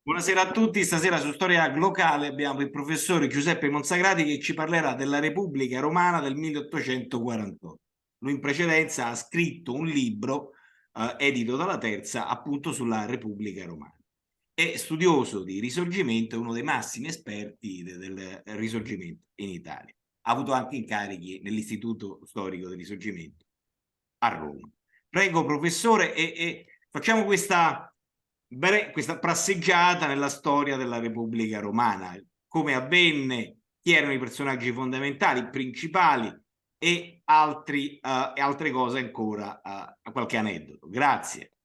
Buonasera a tutti, stasera su Storia Locale abbiamo il professore Giuseppe Monsagrati che ci parlerà della Repubblica Romana del 1848. Lui in precedenza ha scritto un libro edito dalla Terza appunto sulla Repubblica Romana. È studioso di Risorgimento, è uno dei massimi esperti del Risorgimento in Italia. Ha avuto anche incarichi nell'Istituto Storico del Risorgimento a Roma. Prego professore e facciamo questa passeggiata nella storia della Repubblica Romana, come avvenne, chi erano i personaggi fondamentali, principali e altre cose ancora, qualche aneddoto. Grazie.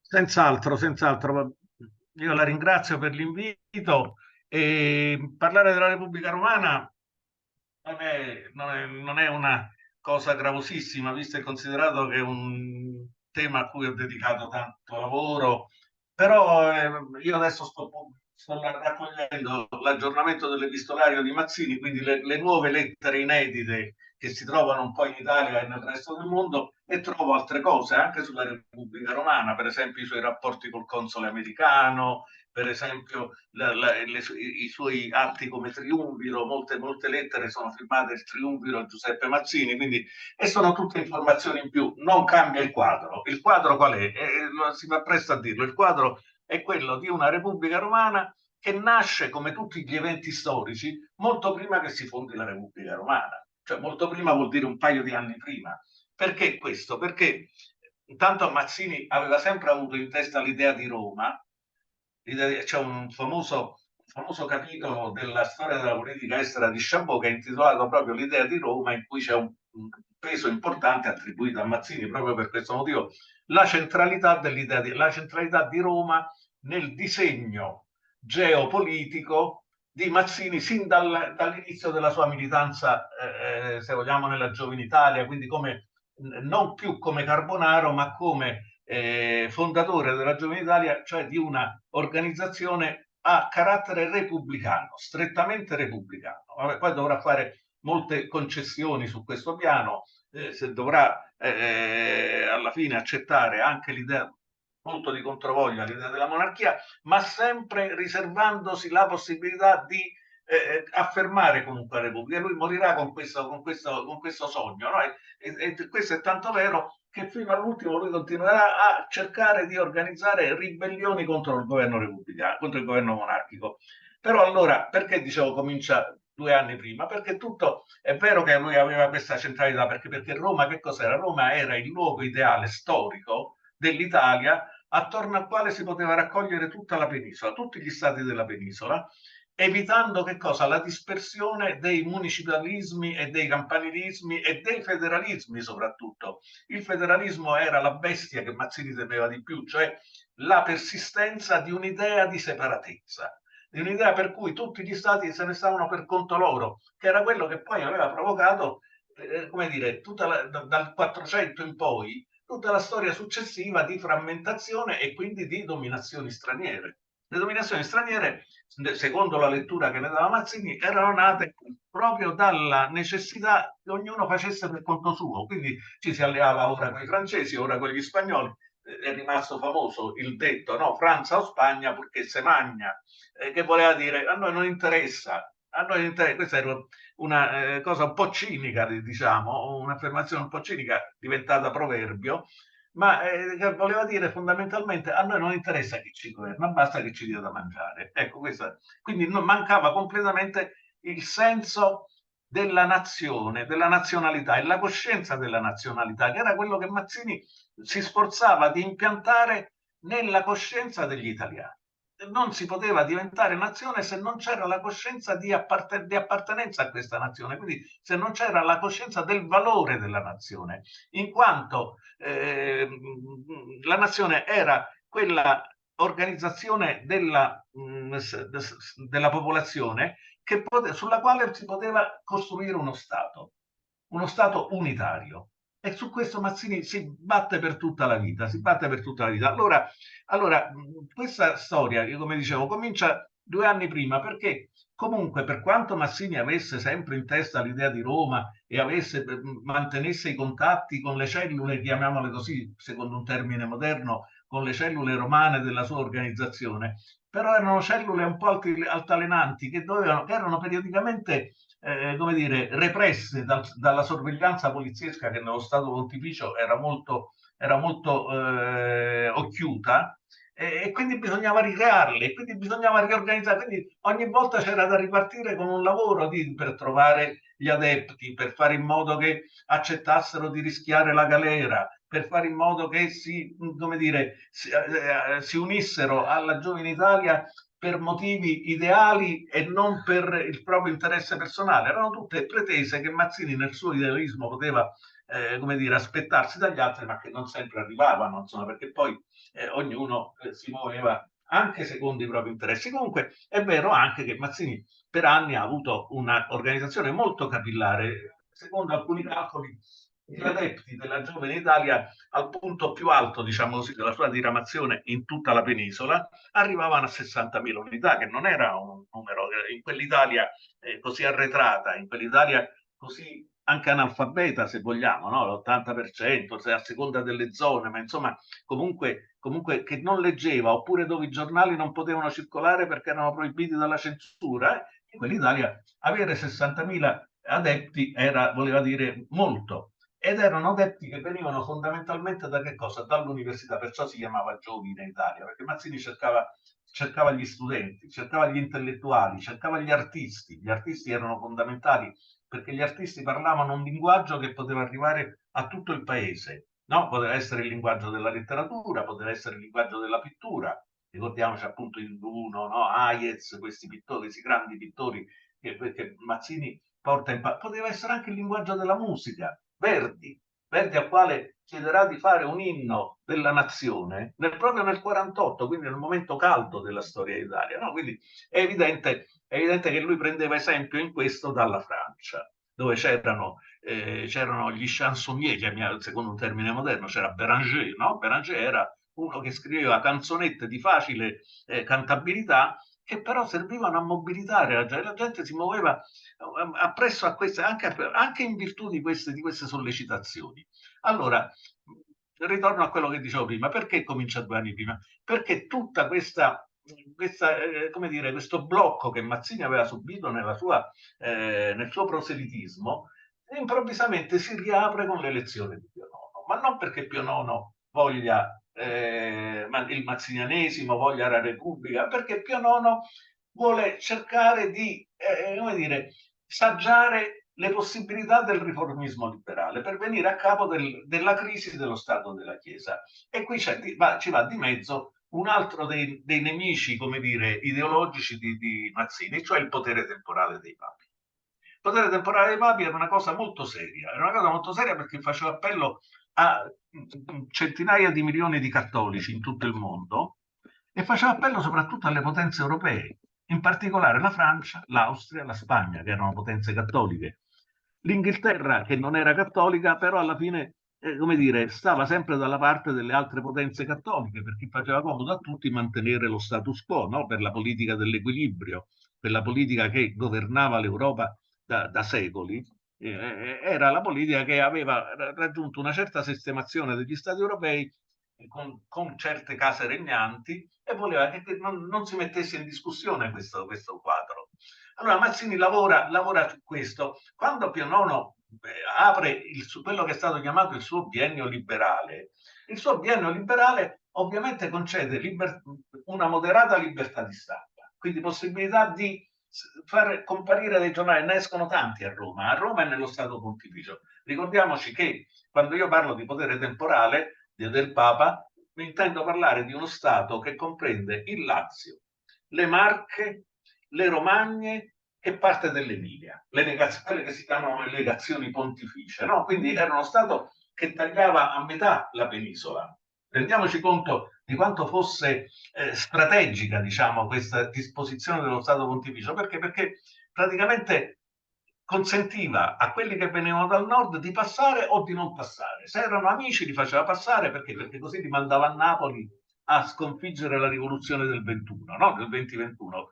Senz'altro, senz'altro. Io la ringrazio per l'invito e parlare della Repubblica Romana non è una cosa gravosissima, visto e considerato che è un tema a cui ho dedicato tanto lavoro, però io adesso sto raccogliendo l'aggiornamento dell'epistolario di Mazzini, quindi le nuove lettere inedite che si trovano un po' in Italia e nel resto del mondo, e trovo altre cose anche sulla Repubblica Romana, per esempio i suoi rapporti col console americano, per esempio i suoi atti come triumviro, molte lettere sono firmate il triumviro Giuseppe Mazzini, quindi, e sono tutte informazioni in più. Non cambia il quadro. Il quadro qual è? Si fa presto a dirlo. Il quadro è quello di una Repubblica Romana che nasce, come tutti gli eventi storici, molto prima che si fondi la Repubblica Romana. Cioè molto prima vuol dire un paio di anni prima. Perché questo? Perché intanto Mazzini aveva sempre avuto in testa l'idea di Roma. C'è un famoso capitolo della storia della politica estera di Chabot che è intitolato proprio L'idea di Roma, in cui c'è un peso importante attribuito a Mazzini proprio per questo motivo, la centralità di Roma nel disegno geopolitico di Mazzini sin dall'inizio della sua militanza, se vogliamo, nella Giovine Italia, quindi non più come Carbonaro, ma come fondatore della Giovane Italia, cioè di una organizzazione a carattere repubblicano, strettamente repubblicano. Vabbè, poi dovrà fare molte concessioni su questo piano, se dovrà alla fine accettare anche l'idea molto di controvoglia, l'idea della monarchia, ma sempre riservandosi la possibilità di affermare comunque la Repubblica. Lui morirà con questo sogno, no? E questo è tanto vero che fino all'ultimo lui continuerà a cercare di organizzare ribellioni contro il governo repubblicano, contro il governo monarchico. Però allora, perché dicevo comincia 2 anni prima? Perché tutto è vero che lui aveva questa centralità, perché Roma che cos'era? Roma era il luogo ideale storico dell'Italia attorno al quale si poteva raccogliere tutta la penisola, tutti gli stati della penisola, evitando che cosa? La dispersione dei municipalismi e dei campanilismi e dei federalismi soprattutto. Il federalismo era la bestia che Mazzini temeva di più, cioè la persistenza di un'idea di separatezza, di un'idea per cui tutti gli stati se ne stavano per conto loro, che era quello che poi aveva provocato, come dire, dal 400 in poi, tutta la storia successiva di frammentazione e quindi di dominazioni straniere. Le dominazioni straniere, secondo la lettura che ne dava Mazzini, erano nate proprio dalla necessità che ognuno facesse per conto suo. Quindi ci si alleava ora con i francesi, ora con gli spagnoli. È rimasto famoso il detto, no? Francia o Spagna purché se magna, che voleva dire a noi non interessa, a noi non interessa. Questa era una cosa un po' cinica, diciamo, un'affermazione un po' cinica diventata proverbio, ma voleva dire fondamentalmente a noi non interessa chi ci governa, basta che ci dia da mangiare. Ecco, quindi mancava completamente il senso della nazione, della nazionalità e la coscienza della nazionalità, che era quello che Mazzini si sforzava di impiantare nella coscienza degli italiani. Non si poteva diventare nazione se non c'era la coscienza di appartenenza a questa nazione, quindi se non c'era la coscienza del valore della nazione, in quanto la nazione era quella organizzazione della popolazione sulla quale si poteva costruire uno Stato unitario. E su questo Mazzini si batte per tutta la vita, si batte per tutta la vita. Allora questa storia, come dicevo, comincia 2 anni prima, perché comunque per quanto Mazzini avesse sempre in testa l'idea di Roma e mantenesse i contatti con le cellule, chiamiamole così, secondo un termine moderno, con le cellule romane della sua organizzazione, però erano cellule un po' altalenanti che erano periodicamente come dire, represse dalla sorveglianza poliziesca che nello Stato Pontificio era molto occhiuta, e quindi bisognava ricrearle, quindi bisognava riorganizzare, quindi ogni volta c'era da ripartire con un lavoro per trovare gli adepti, per fare in modo che accettassero di rischiare la galera, per fare in modo che come dire, si unissero alla giovane Italia per motivi ideali e non per il proprio interesse personale. Erano tutte pretese che Mazzini nel suo idealismo poteva come dire, aspettarsi dagli altri, ma che non sempre arrivavano, insomma, perché poi ognuno si muoveva anche secondo i propri interessi. Comunque è vero anche che Mazzini per anni ha avuto un'organizzazione molto capillare, secondo alcuni calcoli gli adepti della giovane Italia al punto più alto, diciamo così, della sua diramazione in tutta la penisola, arrivavano a 60.000 unità, che non era un numero in quell'Italia così arretrata, in quell'Italia così anche analfabeta, se vogliamo, no? L'80%, a seconda delle zone, ma insomma comunque che non leggeva, oppure dove i giornali non potevano circolare perché erano proibiti dalla censura, in quell'Italia avere 60.000 adepti voleva dire molto. Ed erano adepti che venivano fondamentalmente da che cosa? Dall'università, perciò si chiamava Giovine Italia, perché Mazzini cercava gli studenti, cercava gli intellettuali, cercava gli artisti. Gli artisti erano fondamentali perché gli artisti parlavano un linguaggio che poteva arrivare a tutto il paese, no? Poteva essere il linguaggio della letteratura, poteva essere il linguaggio della pittura. Ricordiamoci appunto il Duno, no? Hayez, questi pittori, questi grandi pittori che Mazzini porta in poteva essere anche il linguaggio della musica. Verdi al quale chiederà di fare un inno della nazione proprio nel 48, quindi nel momento caldo della storia d'Italia. No? Quindi è evidente che lui prendeva esempio in questo dalla Francia, dove c'erano gli chansonnier, secondo un termine moderno, c'era Béranger, no? Béranger era uno che scriveva canzonette di facile cantabilità, che però servivano a mobilitare la gente si muoveva appresso a queste, anche in virtù di queste sollecitazioni. Allora, ritorno a quello che dicevo prima, perché comincia 2 anni prima? Perché tutta come dire, questo blocco che Mazzini aveva subito nel suo proselitismo, improvvisamente si riapre con l'elezione di Pio IX, ma non perché Pio IX voglia il mazzinianesimo, voglia la Repubblica, perché Pio IX vuole cercare di come dire, saggiare le possibilità del riformismo liberale per venire a capo della crisi dello Stato della Chiesa. E qui ci va di mezzo un altro dei nemici, come dire, ideologici di Mazzini, cioè il potere temporale dei papi. Il potere temporale dei papi era una cosa molto seria, perché faceva appello a centinaia di milioni di cattolici in tutto il mondo e faceva appello soprattutto alle potenze europee, in particolare la Francia, l'Austria, la Spagna, che erano potenze cattoliche. L'Inghilterra, che non era cattolica, però alla fine come dire, stava sempre dalla parte delle altre potenze cattoliche, perché faceva comodo a tutti mantenere lo status quo, no? Per la politica dell'equilibrio, per la politica che governava l'Europa da secoli. Era la politica che aveva raggiunto una certa sistemazione degli Stati europei con certe case regnanti e voleva che non si mettesse in discussione questo quadro. Allora Mazzini lavora su questo. Quando Pio IX apre quello che è stato chiamato il suo biennio liberale, ovviamente concede una moderata libertà di stampa, quindi possibilità di far comparire dei giornali, ne escono tanti a Roma e nello Stato Pontificio. Ricordiamoci che quando io parlo di potere temporale del Papa, intendo parlare di uno Stato che comprende il Lazio, le Marche, le Romagne e parte dell'Emilia, quelle che si chiamano le legazioni pontificie, no? Quindi era uno Stato che tagliava a metà la penisola. Rendiamoci conto di quanto fosse strategica, diciamo, questa disposizione dello Stato Pontificio, perché praticamente consentiva a quelli che venivano dal nord di passare o di non passare. Se erano amici li faceva passare perché così li mandava a Napoli a sconfiggere la rivoluzione del 21, no? Del 2021.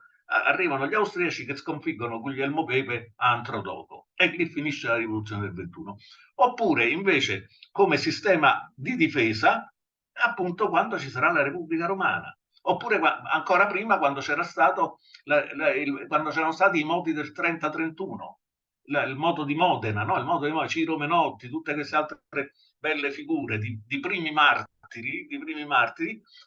Arrivano gli austriaci che sconfiggono Guglielmo Pepe a Antrodoco e lì finisce la rivoluzione del 21. Oppure invece come sistema di difesa appunto quando ci sarà la Repubblica Romana, oppure ancora prima quando c'era stato quando c'erano stati i moti del 30-31, il moto di Modena, no? Il moto di Modena, Ciro Menotti, tutte queste altre belle figure di primi martiri.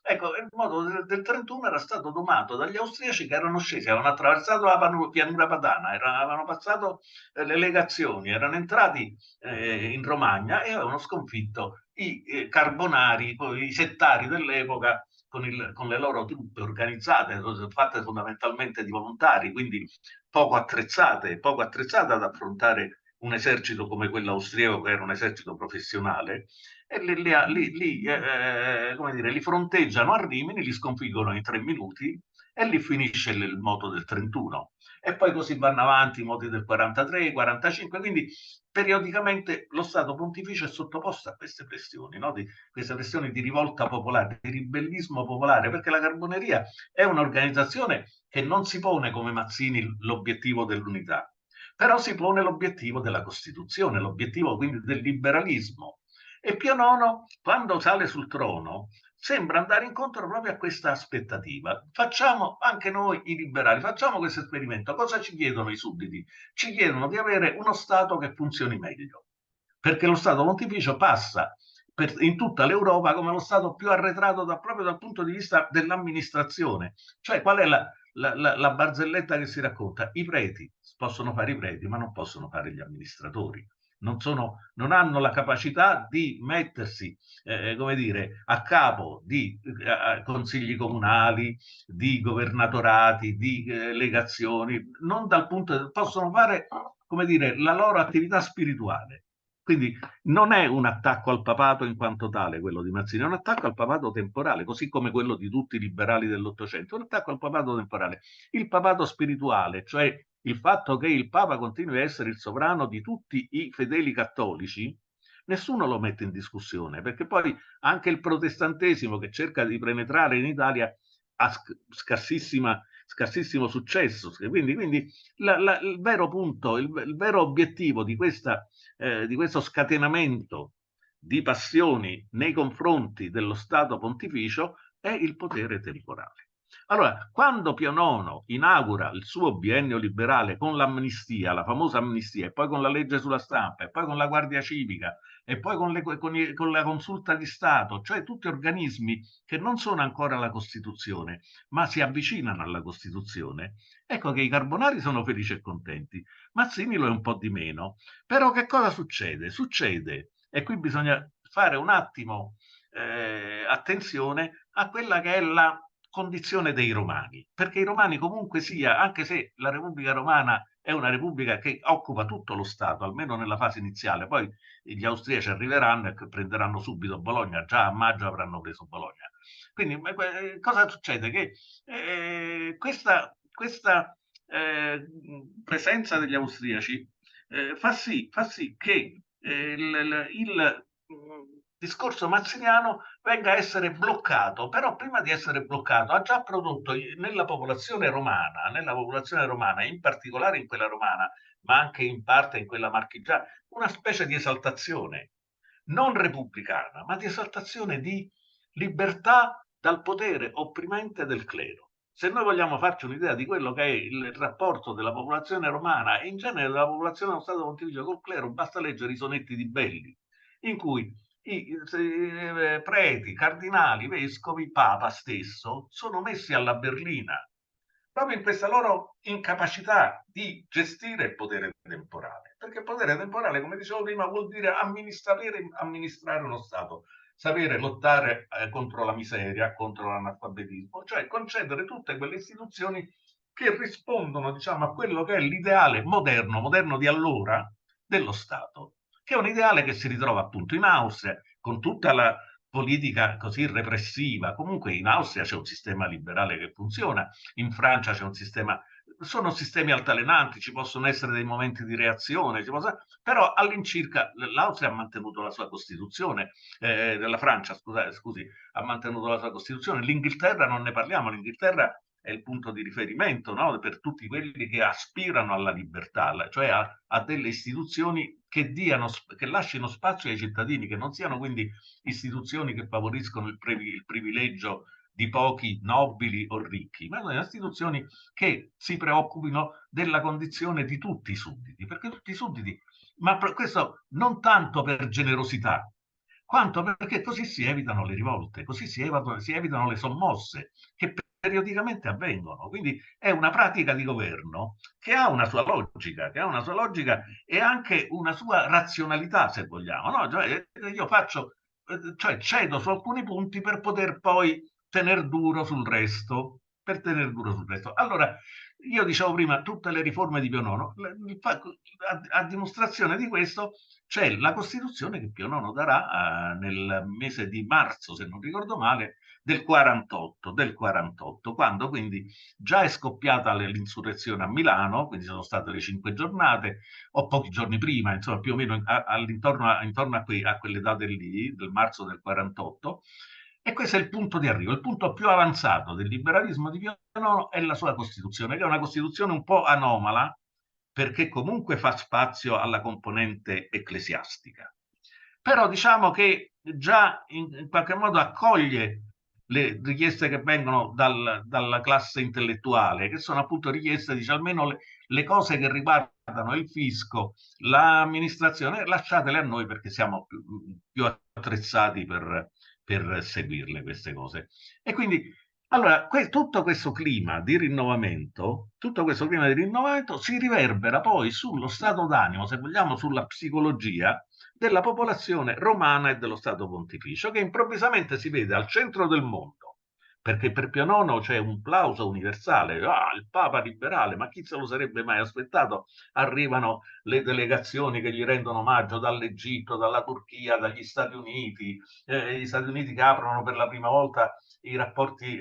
Ecco, il moto del 31 era stato domato dagli austriaci che erano scesi, avevano attraversato la pianura padana, avevano passato le legazioni, erano entrati in Romagna e avevano sconfitto i carbonari, i settari dell'epoca con le loro truppe organizzate, fatte fondamentalmente di volontari, quindi poco attrezzate ad affrontare un esercito come quello austriaco, che era un esercito professionale, e come dire, li fronteggiano a Rimini, li sconfiggono in 3 minuti e lì finisce il moto del 31. E poi così vanno avanti i moti del 43, 45, quindi periodicamente lo Stato pontificio è sottoposto a queste pressioni, no? Queste pressioni di rivolta popolare, di ribellismo popolare, perché la Carboneria è un'organizzazione che non si pone come Mazzini l'obiettivo dell'unità, però si pone l'obiettivo della Costituzione, l'obiettivo quindi del liberalismo. E Pio IX, quando sale sul trono, sembra andare incontro proprio a questa aspettativa. Facciamo anche noi i liberali, facciamo questo esperimento. Cosa ci chiedono i sudditi? Ci chiedono di avere uno Stato che funzioni meglio, perché lo Stato pontificio passa in tutta l'Europa come lo Stato più arretrato proprio dal punto di vista dell'amministrazione. Cioè, qual è la barzelletta che si racconta? I preti possono fare i preti, ma non possono fare gli amministratori. Non hanno la capacità di mettersi, come dire, a capo di consigli comunali, di governatorati, di legazioni, non dal punto possono fare, come dire, la loro attività spirituale. Quindi non è un attacco al papato in quanto tale quello di Mazzini, è un attacco al papato temporale, così come quello di tutti i liberali dell'Ottocento, un attacco al papato temporale. Il papato spirituale, cioè il fatto che il Papa continui a essere il sovrano di tutti i fedeli cattolici, nessuno lo mette in discussione, perché poi anche il protestantesimo che cerca di penetrare in Italia ha scarsissimo successo. Quindi il vero punto, il vero obiettivo di questo scatenamento di passioni nei confronti dello Stato pontificio è il potere temporale. Allora, quando Pio IX inaugura il suo biennio liberale con l'amnistia, la famosa amnistia, e poi con la legge sulla stampa, e poi con la Guardia Civica, e poi con la consulta di Stato, cioè tutti organismi che non sono ancora la Costituzione, ma si avvicinano alla Costituzione, ecco che i Carbonari sono felici e contenti. Mazzini lo è un po' di meno. Però che cosa succede? Succede, e qui bisogna fare un attimo attenzione a quella che è la condizione dei romani, perché i romani comunque sia, anche se la Repubblica Romana è una repubblica che occupa tutto lo Stato, almeno nella fase iniziale, poi gli austriaci arriveranno e prenderanno subito Bologna, già a maggio avranno preso Bologna. Quindi cosa succede? Che questa presenza degli austriaci fa sì che il discorso mazziniano venga a essere bloccato, però prima di essere bloccato ha già prodotto nella popolazione romana, in particolare in quella romana, ma anche in parte in quella marchigiana, una specie di esaltazione non repubblicana, ma di esaltazione di libertà dal potere opprimente del clero. Se noi vogliamo farci un'idea di quello che è il rapporto della popolazione romana e in genere della popolazione dello Stato pontificio col clero, basta leggere i sonetti di Belli, in cui i preti, cardinali, vescovi, papa stesso sono messi alla berlina proprio in questa loro incapacità di gestire il potere temporale. Perché il potere temporale, come dicevo prima, vuol dire amministrare uno Stato, sapere lottare contro la miseria, contro l'analfabetismo, cioè concedere tutte quelle istituzioni che rispondono, diciamo, a quello che è l'ideale moderno di allora dello Stato, che è un ideale che si ritrova appunto in Austria, con tutta la politica così repressiva. Comunque in Austria c'è un sistema liberale che funziona, in Francia c'è un sistema, sono sistemi altalenanti, ci possono essere dei momenti di reazione, però all'incirca l'Austria ha mantenuto la sua Costituzione, la Francia, scusi, ha mantenuto la sua Costituzione, l'Inghilterra non ne parliamo, l'Inghilterra è il punto di riferimento, no? Per tutti quelli che aspirano alla libertà, cioè a delle istituzioni che lasciano spazio ai cittadini, che non siano quindi istituzioni che favoriscono il privilegio di pochi nobili o ricchi, ma sono istituzioni che si preoccupino della condizione di tutti i sudditi, perché tutti i sudditi, ma questo non tanto per generosità, quanto perché così si evitano le rivolte, così si evitano le sommosse che periodicamente avvengono. Quindi è una pratica di governo che ha una sua logica, e anche una sua razionalità, se vogliamo. No? Cioè, io cioè cedo su alcuni punti per poter poi tener duro sul resto. Per tenere duro sul resto. Allora, io dicevo prima, tutte le riforme di Pio IX, a dimostrazione di questo c'è la Costituzione che Pio IX darà nel mese di marzo, se non ricordo male, del 48, quando quindi già è scoppiata l'insurrezione a Milano, quindi sono state le 5 giornate, o pochi giorni prima, insomma più o meno intorno a quelle date lì, del marzo del 48, e questo è il punto di arrivo, il punto più avanzato del liberalismo di Pio IX è la sua Costituzione, che è una Costituzione un po' anomala, perché comunque fa spazio alla componente ecclesiastica. Però diciamo che già in qualche modo accoglie le richieste che vengono dalla classe intellettuale, che sono appunto richieste, dice almeno le cose che riguardano il fisco, l'amministrazione, lasciatele a noi perché siamo più attrezzati per seguirle queste cose. E quindi allora, tutto questo clima di rinnovamento, si riverbera poi sullo stato d'animo, se vogliamo, sulla psicologia della popolazione romana e dello Stato Pontificio, che improvvisamente si vede al centro del mondo, perché per Pio IX c'è un plauso universale, il Papa liberale, ma chi se lo sarebbe mai aspettato? Arrivano le delegazioni che gli rendono omaggio dall'Egitto, dalla Turchia, dagli Stati Uniti, gli Stati Uniti che aprono per la prima volta i rapporti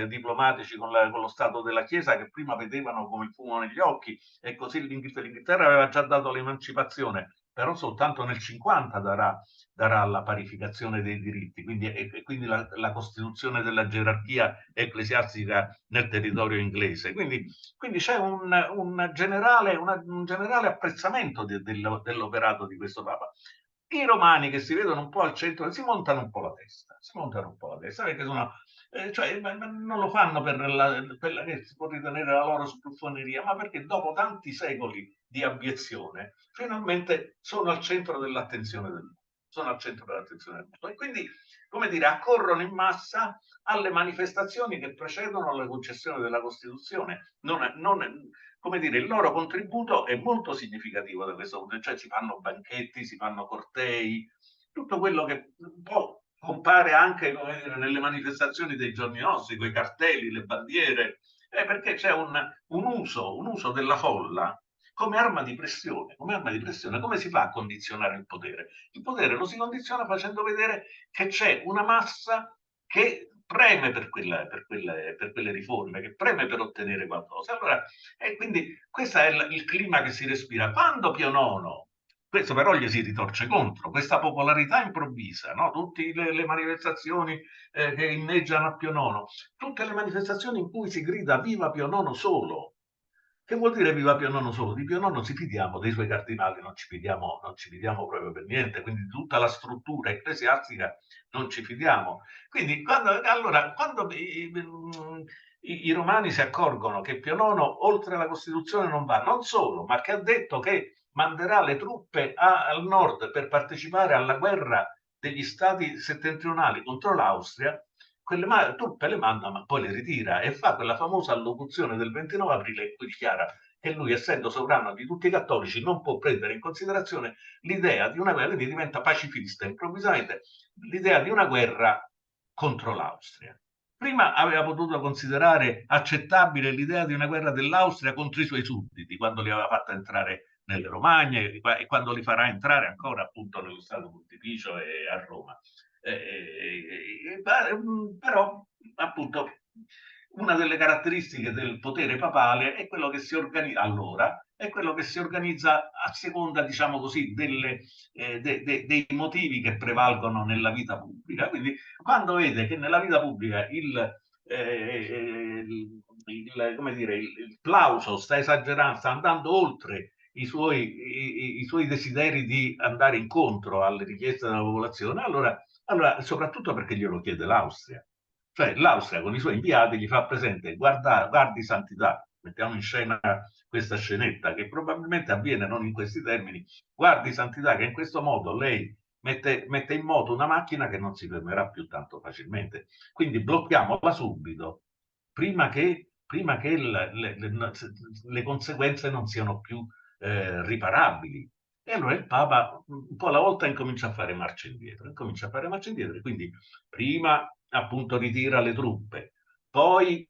diplomatici con lo Stato della Chiesa, che prima vedevano come il fumo negli occhi, e così l'Inghilterra aveva già dato l'emancipazione, però soltanto nel 50 darà la parificazione dei diritti, quindi la costituzione della gerarchia ecclesiastica nel territorio inglese. Quindi c'è un generale apprezzamento dell'operato di questo Papa. I romani, che si vedono un po' al centro, si montano un po' la testa, perché cioè, non lo fanno per quella che si può ritenere la loro spuffoneria, ma perché dopo tanti secoli di abiezione finalmente sono al centro dell'attenzione del mondo. E quindi, come dire, accorrono in massa alle manifestazioni che precedono la concessione della Costituzione. Come dire, il loro contributo è molto significativo da questo punto, cioè si fanno banchetti, si fanno cortei, tutto quello che un po' compare anche, come dire, nelle manifestazioni dei giorni nostri, con i cartelli, le bandiere, perché c'è un uso della folla come arma di pressione. Come si fa a condizionare il potere? Il potere lo si condiziona facendo vedere che c'è una massa che preme per quelle riforme, che preme per ottenere qualcosa. Allora, e quindi questo è il clima che si respira. Quando Pio IX, questo però gli si ritorce contro, questa popolarità improvvisa, no? Tutte le manifestazioni che inneggiano a Pio IX, tutte le manifestazioni in cui si grida viva Pio IX solo. Che vuol dire viva Pio IX solo? Di Pio IX non ci fidiamo, dei suoi cardinali non ci fidiamo proprio per niente, quindi di tutta la struttura ecclesiastica non ci fidiamo. Quindi quando i romani si accorgono che Pio IX oltre alla Costituzione non va, non solo, ma che ha detto che manderà le truppe al nord per partecipare alla guerra degli stati settentrionali contro l'Austria, quelle truppe le manda ma poi le ritira e fa quella famosa allocuzione del 29 aprile in cui dichiara che lui, essendo sovrano di tutti i cattolici, non può prendere in considerazione l'idea di una guerra, quindi diventa pacifista improvvisamente, l'idea di una guerra contro l'Austria. Prima aveva potuto considerare accettabile l'idea di una guerra dell'Austria contro i suoi sudditi, quando li aveva fatta entrare nelle Romagne e quando li farà entrare ancora appunto nello Stato Pontificio e a Roma. Però appunto una delle caratteristiche del potere papale è quello che si organizza allora, è quello che si organizza a seconda, diciamo così, dei motivi che prevalgono nella vita pubblica. Quindi quando vede che nella vita pubblica come dire, il plauso sta esagerando, sta andando oltre i suoi desideri di andare incontro alle richieste della popolazione, allora soprattutto perché glielo chiede l'Austria. Cioè l'Austria con i suoi inviati gli fa presente, guardi santità, mettiamo in scena questa scenetta che probabilmente avviene non in questi termini, guardi santità che in questo modo lei mette in moto una macchina che non si fermerà più tanto facilmente. Quindi blocchiamola subito, prima che le conseguenze non siano più riparabili. E allora il Papa un po' alla volta incomincia a fare marcia indietro, e quindi prima appunto ritira le truppe, poi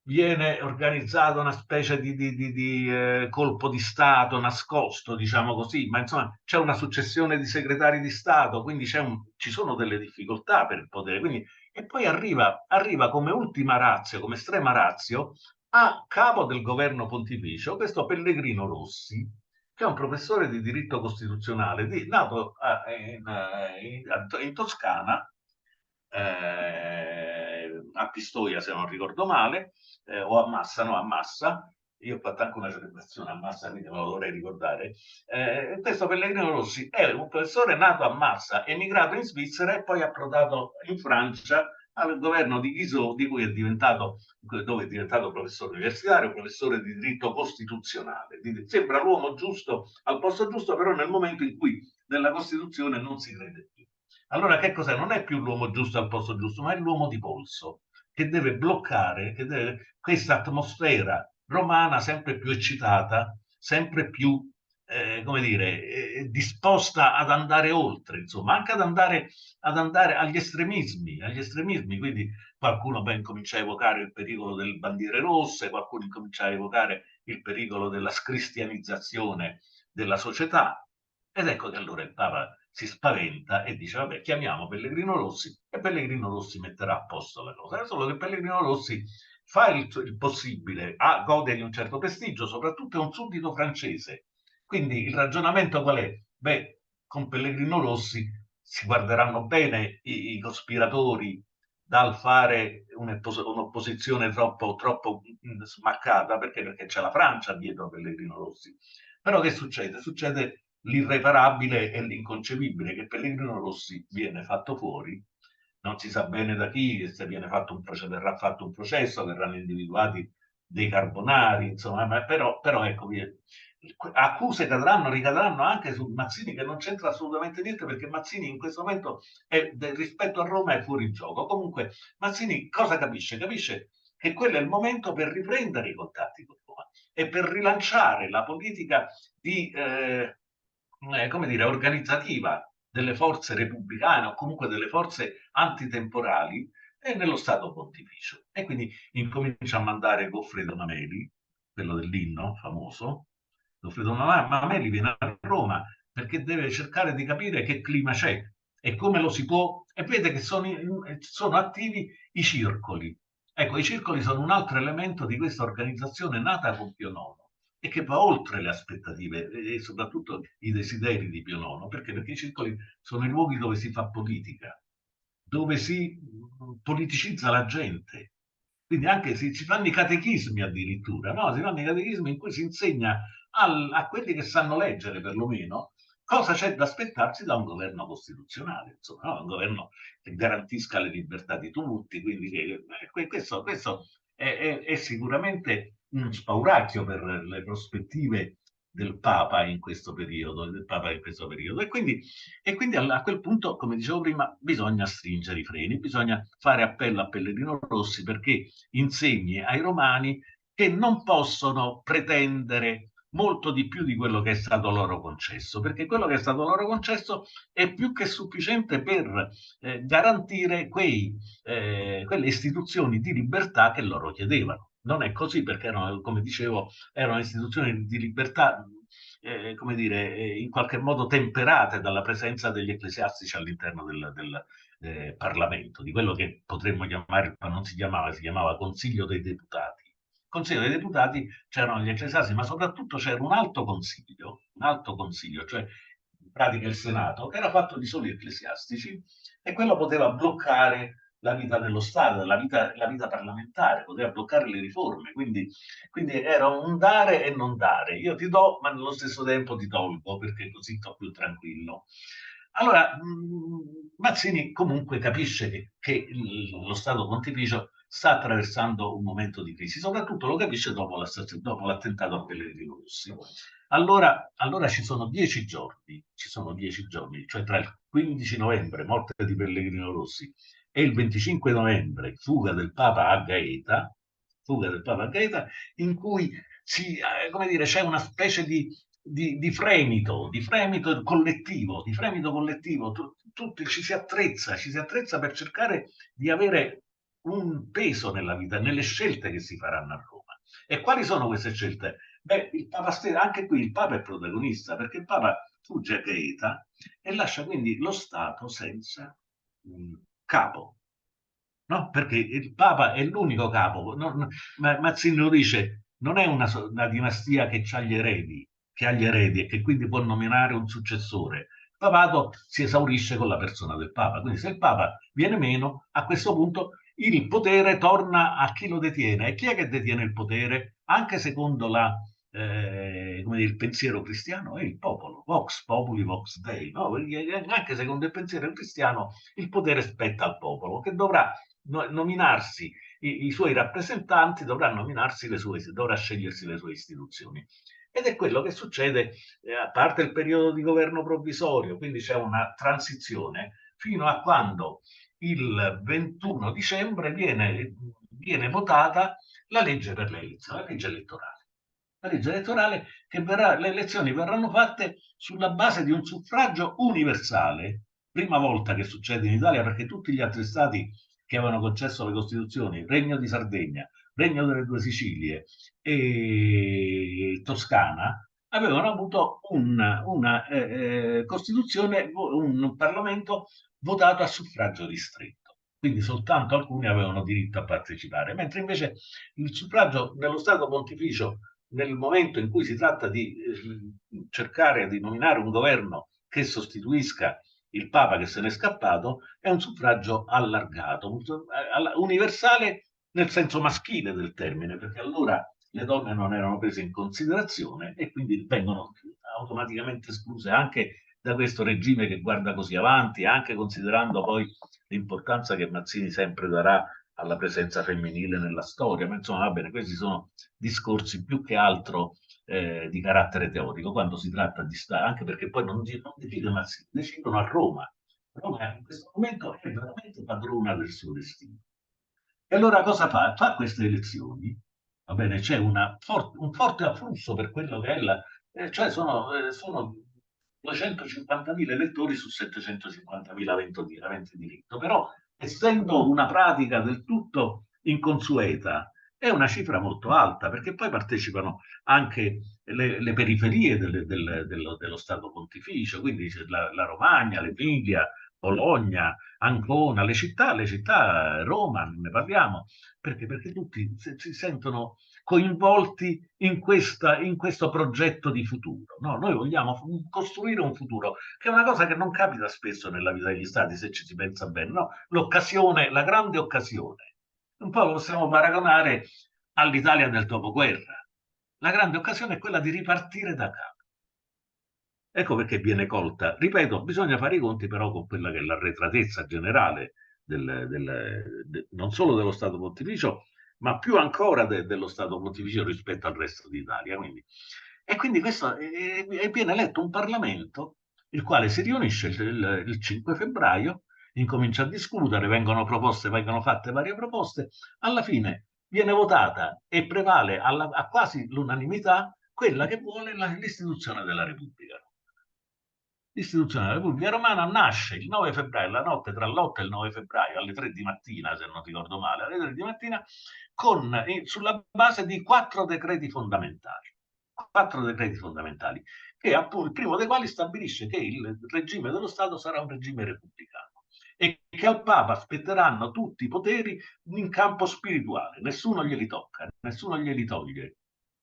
viene organizzata una specie di colpo di Stato nascosto, diciamo così, ma insomma c'è una successione di segretari di Stato, quindi ci sono delle difficoltà per il potere. Quindi, e poi arriva come ultima razio, come estrema razio, a capo del governo pontificio, questo Pellegrino Rossi, che è un professore di diritto costituzionale, nato in Toscana, a Pistoia se non ricordo male, o a Massa, no, a Massa. Io ho fatto anche una celebrazione a Massa, quindi me lo dovrei ricordare. Questo Pellegrino Rossi è un professore nato a Massa, emigrato in Svizzera e poi approdato in Francia al governo di Guizot, dove è diventato professore universitario, professore di diritto costituzionale. Sembra l'uomo giusto al posto giusto, però nel momento in cui nella Costituzione non si crede più. Allora che cos'è? Non è più l'uomo giusto al posto giusto, ma è l'uomo di polso che deve bloccare questa atmosfera romana sempre più eccitata, sempre più, come dire, disposta ad andare oltre, insomma, anche ad andare agli estremismi. Quindi qualcuno ben comincia a evocare il pericolo delle bandiere rosse, qualcuno comincia a evocare il pericolo della scristianizzazione della società. Ed ecco che allora il Papa si spaventa e dice vabbè chiamiamo Pellegrino Rossi e Pellegrino Rossi metterà a posto la cosa. Solo che Pellegrino Rossi fa il possibile, gode di un certo prestigio, soprattutto è un suddito francese. Quindi il ragionamento qual è? Beh, con Pellegrino Rossi si guarderanno bene i cospiratori dal fare un'opposizione troppo smaccata, perché c'è la Francia dietro Pellegrino Rossi. Però che succede? Succede l'irreparabile e l'inconcepibile, che Pellegrino Rossi viene fatto fuori, non si sa bene da chi, se verrà fatto un processo, verranno individuati dei carbonari, insomma, però ecco, accuse ricadranno anche su Mazzini, che non c'entra assolutamente niente, perché Mazzini in questo momento rispetto a Roma è fuori gioco. Comunque Mazzini cosa capisce? Capisce che quello è il momento per riprendere i contatti con Roma e per rilanciare la politica di come dire, organizzativa delle forze repubblicane o comunque delle forze antitemporali nello Stato Pontificio. E quindi incomincia a mandare Goffredo Mameli, quello dell'inno famoso. Goffredo Mameli viene a Roma perché deve cercare di capire che clima c'è e come lo si può, e vede che sono attivi i circoli. Ecco, i circoli sono un altro elemento di questa organizzazione nata con Pio IX e che va oltre le aspettative e soprattutto i desideri di Pio IX, perché i circoli sono i luoghi dove si fa politica, dove si politicizza la gente. Quindi anche si fanno i catechismi addirittura, no? Si fanno i catechismi in cui si insegna a quelli che sanno leggere perlomeno cosa c'è da aspettarsi da un governo costituzionale, insomma, no? Un governo che garantisca le libertà di tutti, quindi questo è sicuramente un spauracchio per le prospettive del Papa in questo periodo, e quindi a quel punto, come dicevo prima, bisogna stringere i freni, bisogna fare appello a Pellegrino Rossi perché insegni ai romani che non possono pretendere molto di più di quello che è stato loro concesso, perché quello che è stato loro concesso è più che sufficiente per garantire quelle istituzioni di libertà che loro chiedevano. Non è così perché erano, come dicevo, erano istituzioni di libertà, come dire, in qualche modo temperate dalla presenza degli ecclesiastici all'interno del Parlamento, di quello che potremmo chiamare, ma non si chiamava, si chiamava Consiglio dei Deputati. Consiglio dei Deputati c'erano gli ecclesiastici, ma soprattutto c'era un alto consiglio, cioè in pratica il Senato, che era fatto di soli ecclesiastici e quello poteva bloccare la vita dello Stato, la vita parlamentare, poteva bloccare le riforme, quindi era un dare e non dare. Io ti do, ma nello stesso tempo ti tolgo, perché così sto più tranquillo. Allora, Mazzini comunque capisce lo Stato Pontificio sta attraversando un momento di crisi, soprattutto lo capisce dopo l'attentato a Pellegrino Rossi. Allora ci sono 10 giorni, cioè tra il 15 novembre, morte di Pellegrino Rossi, e il 25 novembre, fuga del Papa a Gaeta, in cui come dire, c'è una specie di fremito collettivo, tutti ci si attrezza per cercare di avere un peso nella vita, nelle scelte che si faranno a Roma. E quali sono queste scelte? Beh, il Papa stesso, anche qui il Papa è protagonista, perché il Papa fugge a Gaeta e lascia quindi lo Stato senza un capo. No? Perché il Papa è l'unico capo. Mazzini lo dice, non è una dinastia che ha gli eredi e che quindi può nominare un successore. Il papato si esaurisce con la persona del Papa. Quindi se il Papa viene meno, a questo punto il potere torna a chi lo detiene. E chi è che detiene il potere? Anche secondo come dire, il pensiero cristiano è il popolo. Vox populi, vox dei. No? Anche secondo il pensiero cristiano il potere spetta al popolo, che dovrà nominarsi i suoi rappresentanti, dovrà scegliersi le sue istituzioni. Ed è quello che succede, a parte il periodo di governo provvisorio, quindi c'è una transizione fino a quando il 21 dicembre viene votata la legge per le elezioni, la legge elettorale. La legge elettorale le elezioni verranno fatte sulla base di un suffragio universale, prima volta che succede in Italia, perché tutti gli altri stati che avevano concesso le Costituzioni, Regno di Sardegna, Regno delle Due Sicilie e Toscana, avevano avuto una Costituzione, un Parlamento votato a suffragio ristretto. Quindi soltanto alcuni avevano diritto a partecipare, mentre invece il suffragio nello Stato Pontificio, nel momento in cui si tratta di cercare di nominare un governo che sostituisca il Papa che se n'è scappato, è un suffragio allargato, universale nel senso maschile del termine, perché allora le donne non erano prese in considerazione e quindi vengono automaticamente escluse anche da questo regime che guarda così avanti, anche considerando poi l'importanza che Mazzini sempre darà alla presenza femminile nella storia. Ma insomma, va bene, questi sono discorsi più che altro di carattere teorico, quando si tratta di stare, anche perché poi non decidono Mazzini, decidono a Roma. Roma in questo momento è veramente padrona del suo destino. E allora cosa fa? Fa queste elezioni, va bene, c'è un forte afflusso per quello che è cioè sono 250.000 elettori su 750.000 aventi diritto, però essendo una pratica del tutto inconsueta, è una cifra molto alta, perché poi partecipano anche le periferie dello Stato Pontificio, quindi la Romagna, l'Emilia, Bologna, Ancona, le città, Roma, ne parliamo, perché tutti si sentono coinvolti in questo progetto di futuro. No? Noi vogliamo costruire un futuro, che è una cosa che non capita spesso nella vita degli stati, se ci si pensa bene. No? L'occasione, la grande occasione. Un po' lo possiamo paragonare all'Italia del dopoguerra. La grande occasione è quella di ripartire da capo. Ecco perché viene colta. Ripeto, bisogna fare i conti però con quella che è l'arretratezza generale non solo dello Stato Pontificio, ma più ancora dello Stato Pontificio rispetto al resto d'Italia. E quindi viene eletto un Parlamento, il quale si riunisce il 5 febbraio, incomincia a discutere, vengono fatte varie proposte, alla fine viene votata e prevale a quasi l'unanimità quella che vuole l'istituzione della Repubblica. L'istituzione della Repubblica Romana nasce il 9 febbraio, la notte tra l'8 e il 9 febbraio, alle 3 di mattina, se non ricordo male, alle 3 di mattina, sulla base di 4 decreti fondamentali. 4 decreti fondamentali, che appunto, il primo dei quali stabilisce che il regime dello Stato sarà un regime repubblicano e che al Papa spetteranno tutti i poteri in campo spirituale, nessuno glieli tocca, nessuno glieli toglie.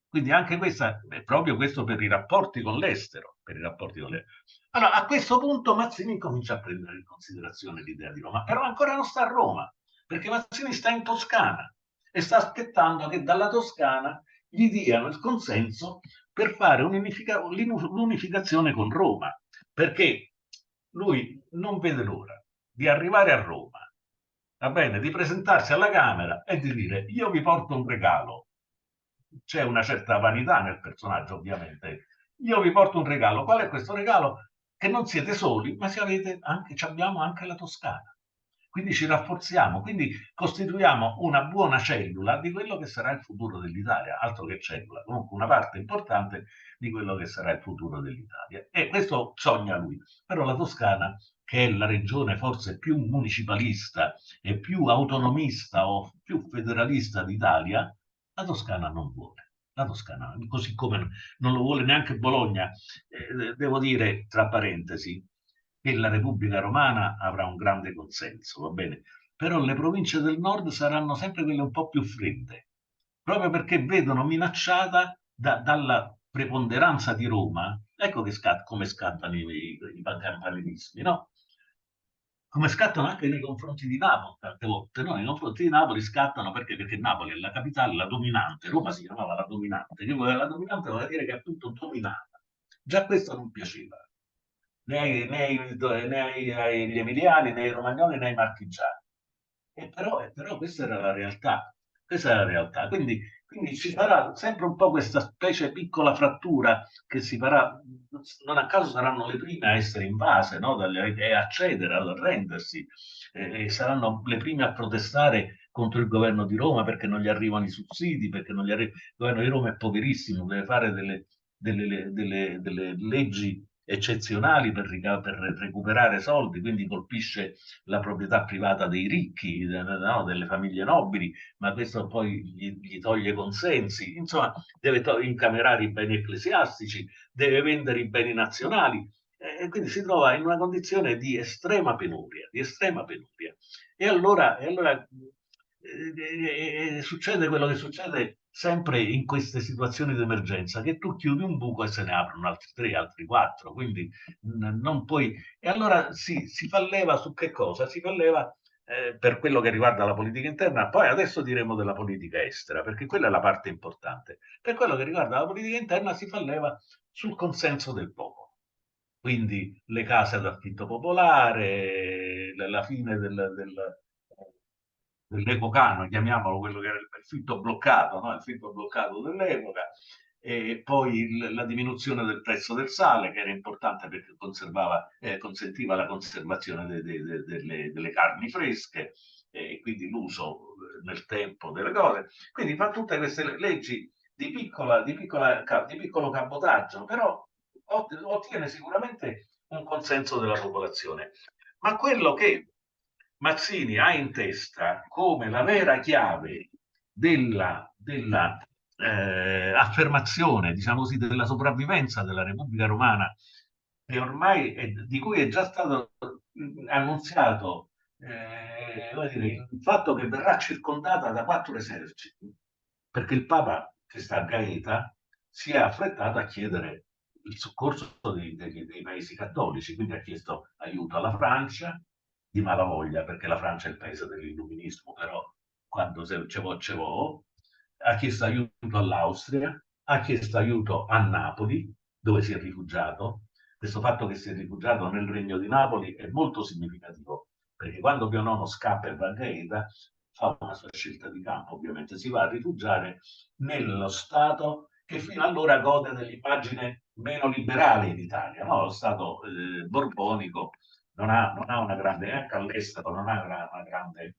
Quindi anche questa è proprio questo per i rapporti con l'estero. Allora, a questo punto Mazzini comincia a prendere in considerazione l'idea di Roma, però ancora non sta a Roma, perché Mazzini sta in Toscana e sta aspettando che dalla Toscana gli diano il consenso per fare l'unificazione con Roma, perché lui non vede l'ora di arrivare a Roma, va bene, di presentarsi alla Camera e di dire io vi porto un regalo. C'è una certa vanità nel personaggio, ovviamente. Io vi porto un regalo. Qual è questo regalo? Che non siete soli, ma abbiamo anche la Toscana. Quindi ci rafforziamo, quindi costituiamo una buona cellula di quello che sarà il futuro dell'Italia, altro che cellula, comunque una parte importante di quello che sarà il futuro dell'Italia. E questo sogna lui. Però la Toscana, che è la regione forse più municipalista e più autonomista o più federalista d'Italia, la Toscana non vuole. La Toscana, così come non lo vuole neanche Bologna. Devo dire, tra parentesi, che la Repubblica Romana avrà un grande consenso, va bene? Però le province del nord saranno sempre quelle un po' più fredde, proprio perché vedono minacciata dalla preponderanza di Roma. Ecco che come scattano i campanilismi, no? Come scattano anche nei confronti di Napoli, tante volte, no? Nei confronti di Napoli scattano perché Napoli è la capitale, la dominante, Roma si chiamava la dominante, la dominante voleva dire che è appunto dominata. Già questo non piaceva agli emiliani, né ai romagnoli, né ai marchigiani. Però questa era la realtà, questa è la realtà. Quindi ci sarà sempre un po' questa specie piccola frattura che si farà, non a caso saranno le prime a essere invase, no? E a cedere, ad arrendersi, e saranno le prime a protestare contro il governo di Roma perché non gli arrivano i sussidi, perché non gli il governo di Roma è poverissimo, deve fare delle leggi eccezionali per recuperare soldi, quindi colpisce la proprietà privata dei ricchi, no, delle famiglie nobili, ma questo poi gli toglie consensi, insomma deve incamerare i beni ecclesiastici, deve vendere i beni nazionali e quindi si trova in una condizione di estrema penuria, di estrema penuria. E allora succede quello che succede sempre in queste situazioni di emergenza, che tu chiudi un buco e se ne aprono altri tre, altri quattro, quindi non puoi... E allora si fa leva su che cosa? Si fa leva per quello che riguarda la politica interna, poi adesso diremo della politica estera, perché quella è la parte importante. Per quello che riguarda la politica interna si fa leva sul consenso del popolo. Quindi le case ad affitto popolare, la fine dell'epocano, chiamiamolo quello che era il fitto bloccato, no? Il fitto bloccato dell'epoca, e poi la diminuzione del prezzo del sale, che era importante perché consentiva la conservazione delle carni fresche, e quindi l'uso nel tempo delle cose. Quindi fa tutte queste leggi di piccolo cabotaggio, però ottiene sicuramente un consenso della popolazione. Ma quello che Mazzini ha in testa come la vera chiave della affermazione, diciamo così, della sopravvivenza della Repubblica Romana, che ormai di cui è già stato annunziato il fatto che verrà circondata da 4 eserciti, perché il Papa, che sta a Gaeta, si è affrettato a chiedere il soccorso dei paesi cattolici, quindi ha chiesto aiuto alla Francia, di malavoglia, perché la Francia è il paese dell'illuminismo, però quando ce vo, ha chiesto aiuto all'Austria, ha chiesto aiuto a Napoli, dove si è rifugiato. Questo fatto che si è rifugiato nel regno di Napoli è molto significativo, perché quando Pio IX scappa e va a Gaeta, fa una sua scelta di campo, ovviamente si va a rifugiare nello Stato che fino allora gode dell'immagine meno liberale in Italia, no? Lo Stato borbonico non ha una grande, neanche all'estero, non ha una grande,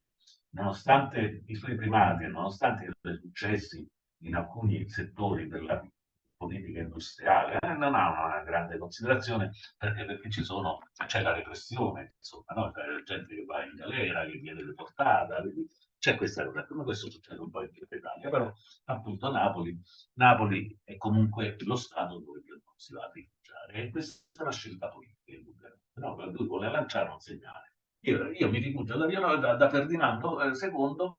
nonostante i suoi primati e nonostante i suoi successi in alcuni settori della politica industriale, non ha una grande considerazione perché c'è la repressione, insomma, no? C'è gente che va in galera, che viene deportata, c'è questa cosa, come questo succede un po' in tutta Italia, però appunto Napoli è comunque lo stato dove non si va a rifugiare e questa è una scelta politica, no? Lui vuole lanciare un segnale. Io mi rifugio da Ferdinando II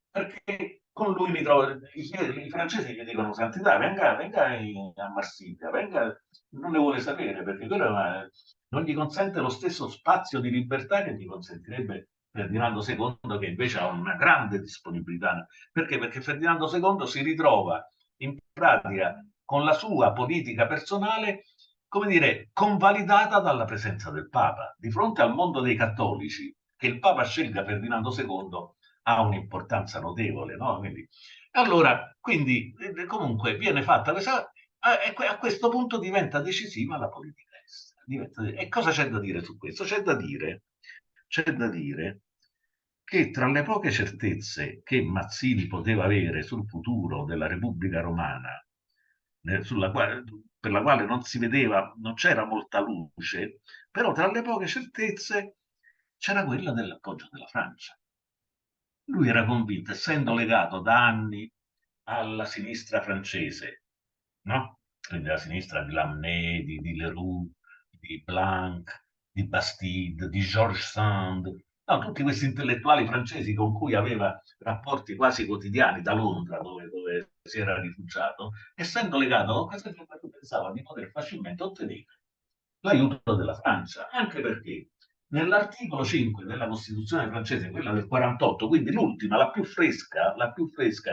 perché con lui mi trovo, i francesi gli dicono santità, venga a Marsiglia, non ne vuole sapere perché quello non gli consente lo stesso spazio di libertà che gli consentirebbe Ferdinando II, che invece ha una grande disponibilità. Perché? Perché Ferdinando II si ritrova in pratica con la sua politica personale, come dire, convalidata dalla presenza del Papa. Di fronte al mondo dei cattolici, che il Papa scelga Ferdinando II ha un'importanza notevole, no? Quindi, comunque viene fatta questa, a questo punto diventa decisiva la politica estera. E cosa c'è da dire su questo? C'è da dire che tra le poche certezze che Mazzini poteva avere sul futuro della Repubblica Romana, per la quale non si vedeva, non c'era molta luce, però tra le poche certezze c'era quella dell'appoggio della Francia. Lui era convinto, essendo legato da anni alla sinistra francese, no? Quindi la sinistra di Lamennais, di Leroux, di Blanc, di Bastide, di Georges Sand, no, tutti questi intellettuali francesi con cui aveva rapporti quasi quotidiani da Londra, dove si era rifugiato, essendo legato, pensava di poter facilmente ottenere l'aiuto della Francia, anche perché nell'articolo 5 della Costituzione francese, quella del 48, quindi l'ultima, la più fresca,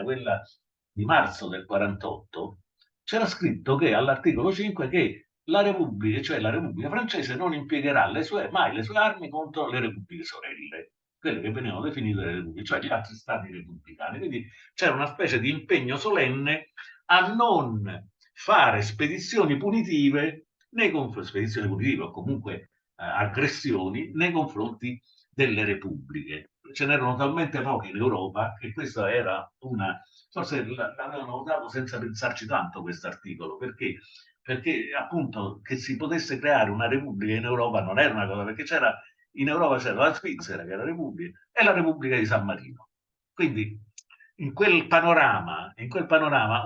quella di marzo del 48, c'era scritto che all'articolo 5 che la Repubblica, cioè la Repubblica francese, non impiegherà mai le sue armi contro le repubbliche sorelle, quelle che venivano definite le repubbliche, cioè gli altri stati repubblicani. Quindi c'era una specie di impegno solenne a non fare spedizioni punitive spedizioni punitive o comunque aggressioni nei confronti delle repubbliche. Ce n'erano talmente poche in Europa che questa era una, forse l'avevano votato senza pensarci tanto questo articolo, perché appunto che si potesse creare una repubblica in Europa non era una cosa, perché in Europa c'era la Svizzera che era repubblica e la Repubblica di San Marino. Quindi in quel panorama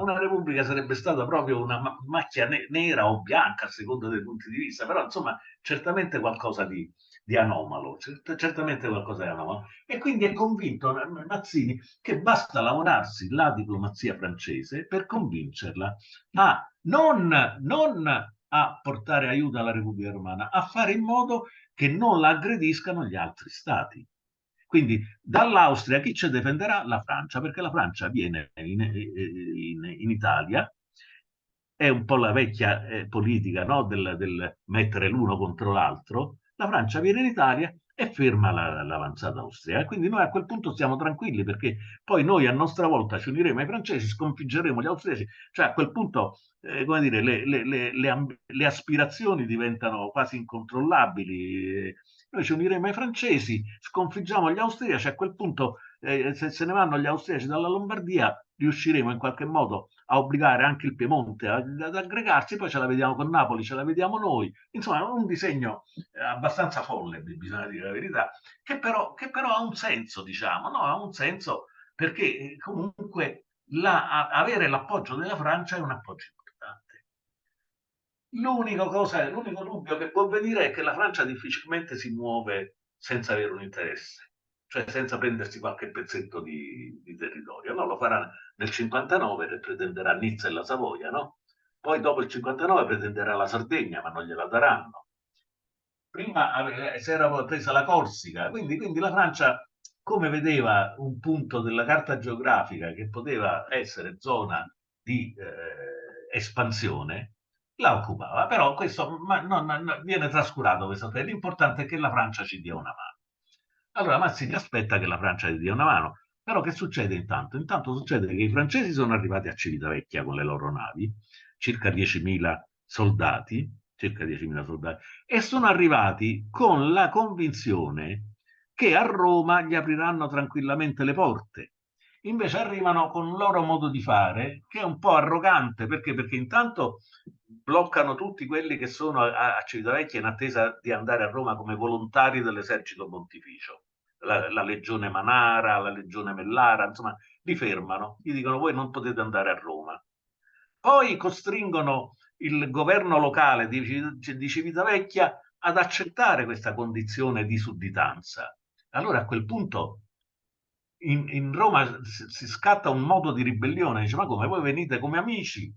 una repubblica sarebbe stata proprio una macchia nera o bianca a seconda dei punti di vista, però insomma certamente qualcosa di anomalo, certamente qualcosa di anomalo. E quindi è convinto Mazzini che basta lavorarsi la diplomazia francese per convincerla non a portare aiuto alla Repubblica Romana, a fare in modo che non la aggrediscano gli altri stati. Quindi dall'Austria chi ci difenderà? La Francia, perché la Francia viene in Italia, è un po' la vecchia politica, no? del mettere l'uno contro l'altro. La Francia viene in Italia e ferma l'avanzata austriaca. Quindi noi a quel punto stiamo tranquilli perché poi noi a nostra volta ci uniremo ai francesi, sconfiggeremo gli austriaci, cioè a quel punto come dire, le aspirazioni diventano quasi incontrollabili. Noi ci uniremo ai francesi, sconfiggiamo gli austriaci, a quel punto se ne vanno gli austriaci dalla Lombardia, riusciremo in qualche modo a obbligare anche il Piemonte ad aggregarsi, poi ce la vediamo con Napoli, ce la vediamo noi. Insomma, un disegno abbastanza folle, bisogna dire la verità, che però ha un senso, diciamo, no? Ha un senso perché comunque avere l'appoggio della Francia è un appoggio importante. L'unico dubbio che può venire è che la Francia difficilmente si muove senza avere un interesse, cioè senza prendersi qualche pezzetto di territorio. No, lo farà nel 59 che pretenderà Nizza e la Savoia, no? Poi dopo il 59 pretenderà la Sardegna, ma non gliela daranno. Prima si era presa la Corsica, quindi la Francia, come vedeva un punto della carta geografica che poteva essere zona di espansione, la occupava. Però questo viene trascurato, questo. L'importante è che la Francia ci dia una mano. Allora Mazzini aspetta che la Francia gli dia una mano. Però che succede intanto? Intanto succede che i francesi sono arrivati a Civitavecchia con le loro navi, circa 10.000 soldati, circa 10.000 soldati, e sono arrivati con la convinzione che a Roma gli apriranno tranquillamente le porte. Invece arrivano con un loro modo di fare che è un po' arrogante, perché intanto bloccano tutti quelli che sono a Civitavecchia in attesa di andare a Roma come volontari dell'esercito pontificio. La legione Manara, la legione Mellara, insomma, li fermano, gli dicono voi non potete andare a Roma. Poi costringono il governo locale di Civitavecchia ad accettare questa condizione di sudditanza. Allora a quel punto in Roma si scatta un modo di ribellione, dice ma come voi venite come amici,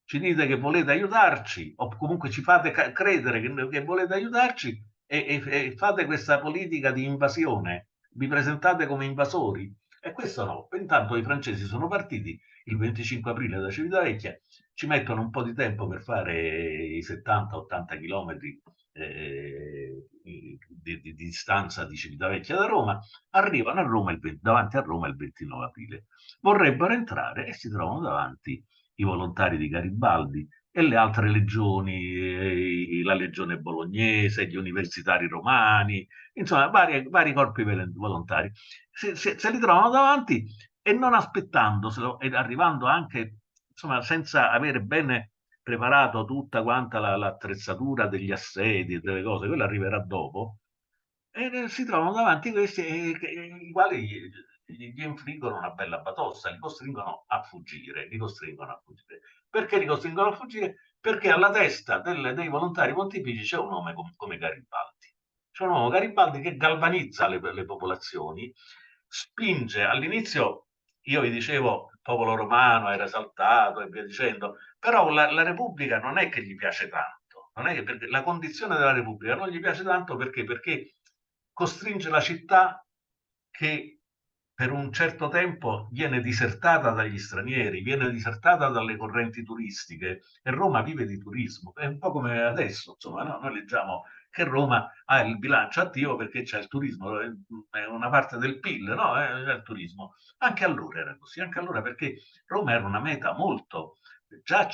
ci dite che volete aiutarci o comunque ci fate credere che volete aiutarci e fate questa politica di invasione vi presentate come invasori. E questo no. Intanto i francesi sono partiti il 25 aprile da Civitavecchia, ci mettono un po' di tempo per fare i 70-80 chilometri di distanza di Civitavecchia da Roma, arrivano a Roma davanti a Roma il 29 aprile. Vorrebbero entrare e si trovano davanti i volontari di Garibaldi e le altre legioni, la legione bolognese, gli universitari romani, insomma vari corpi volontari. Se li trovano davanti e non aspettandoselo ed arrivando anche insomma senza avere bene preparato tutta quanta l'attrezzatura degli assedi e delle cose, quello arriverà dopo, e si trovano davanti questi i quali gli infliggono una bella batosta, li costringono a fuggire, li costringono a fuggire. Perché li costringono a fuggire? Perché alla testa dei volontari pontifici c'è un nome come Garibaldi. C'è un uomo Garibaldi che galvanizza le popolazioni, spinge all'inizio, io vi dicevo, il popolo romano era esaltato e via dicendo, però la Repubblica non è che gli piace tanto, non è che perché la condizione della Repubblica non gli piace tanto perché costringe la città che per un certo tempo viene disertata dagli stranieri, viene disertata dalle correnti turistiche e Roma vive di turismo. È un po' come adesso, insomma, no? Noi leggiamo che Roma ha il bilancio attivo perché c'è il turismo, è una parte del PIL, no? È il turismo. Anche allora era così, anche allora perché Roma era una meta molto... Già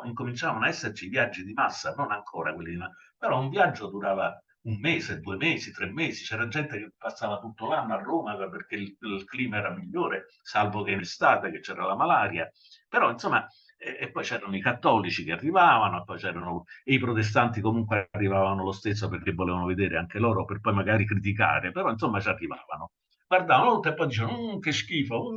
incominciavano a esserci viaggi di massa, non ancora quelli di massa, però un viaggio durava un mese, 2 mesi, 3 mesi, c'era gente che passava tutto l'anno a Roma perché il clima era migliore, salvo che in estate che c'era la malaria, però insomma, e poi c'erano i cattolici che arrivavano, poi c'erano e i protestanti comunque arrivavano lo stesso perché volevano vedere anche loro per poi magari criticare, però insomma ci arrivavano. Guardavano tutto e poi dicevano che schifo,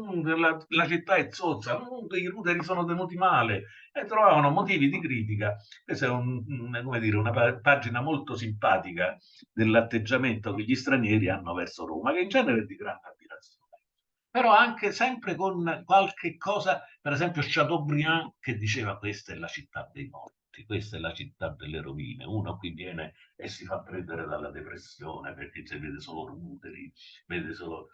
la città è zozza, i ruderi sono tenuti male e trovavano motivi di critica. Questa è come dire, una pagina molto simpatica dell'atteggiamento che gli stranieri hanno verso Roma, che in genere è di grande ammirazione. Però anche sempre con qualche cosa, per esempio Chateaubriand che diceva questa è la città dei morti, questa è la città delle rovine. Uno qui viene e si fa prendere dalla depressione perché si vede solo ruderi, vede solo...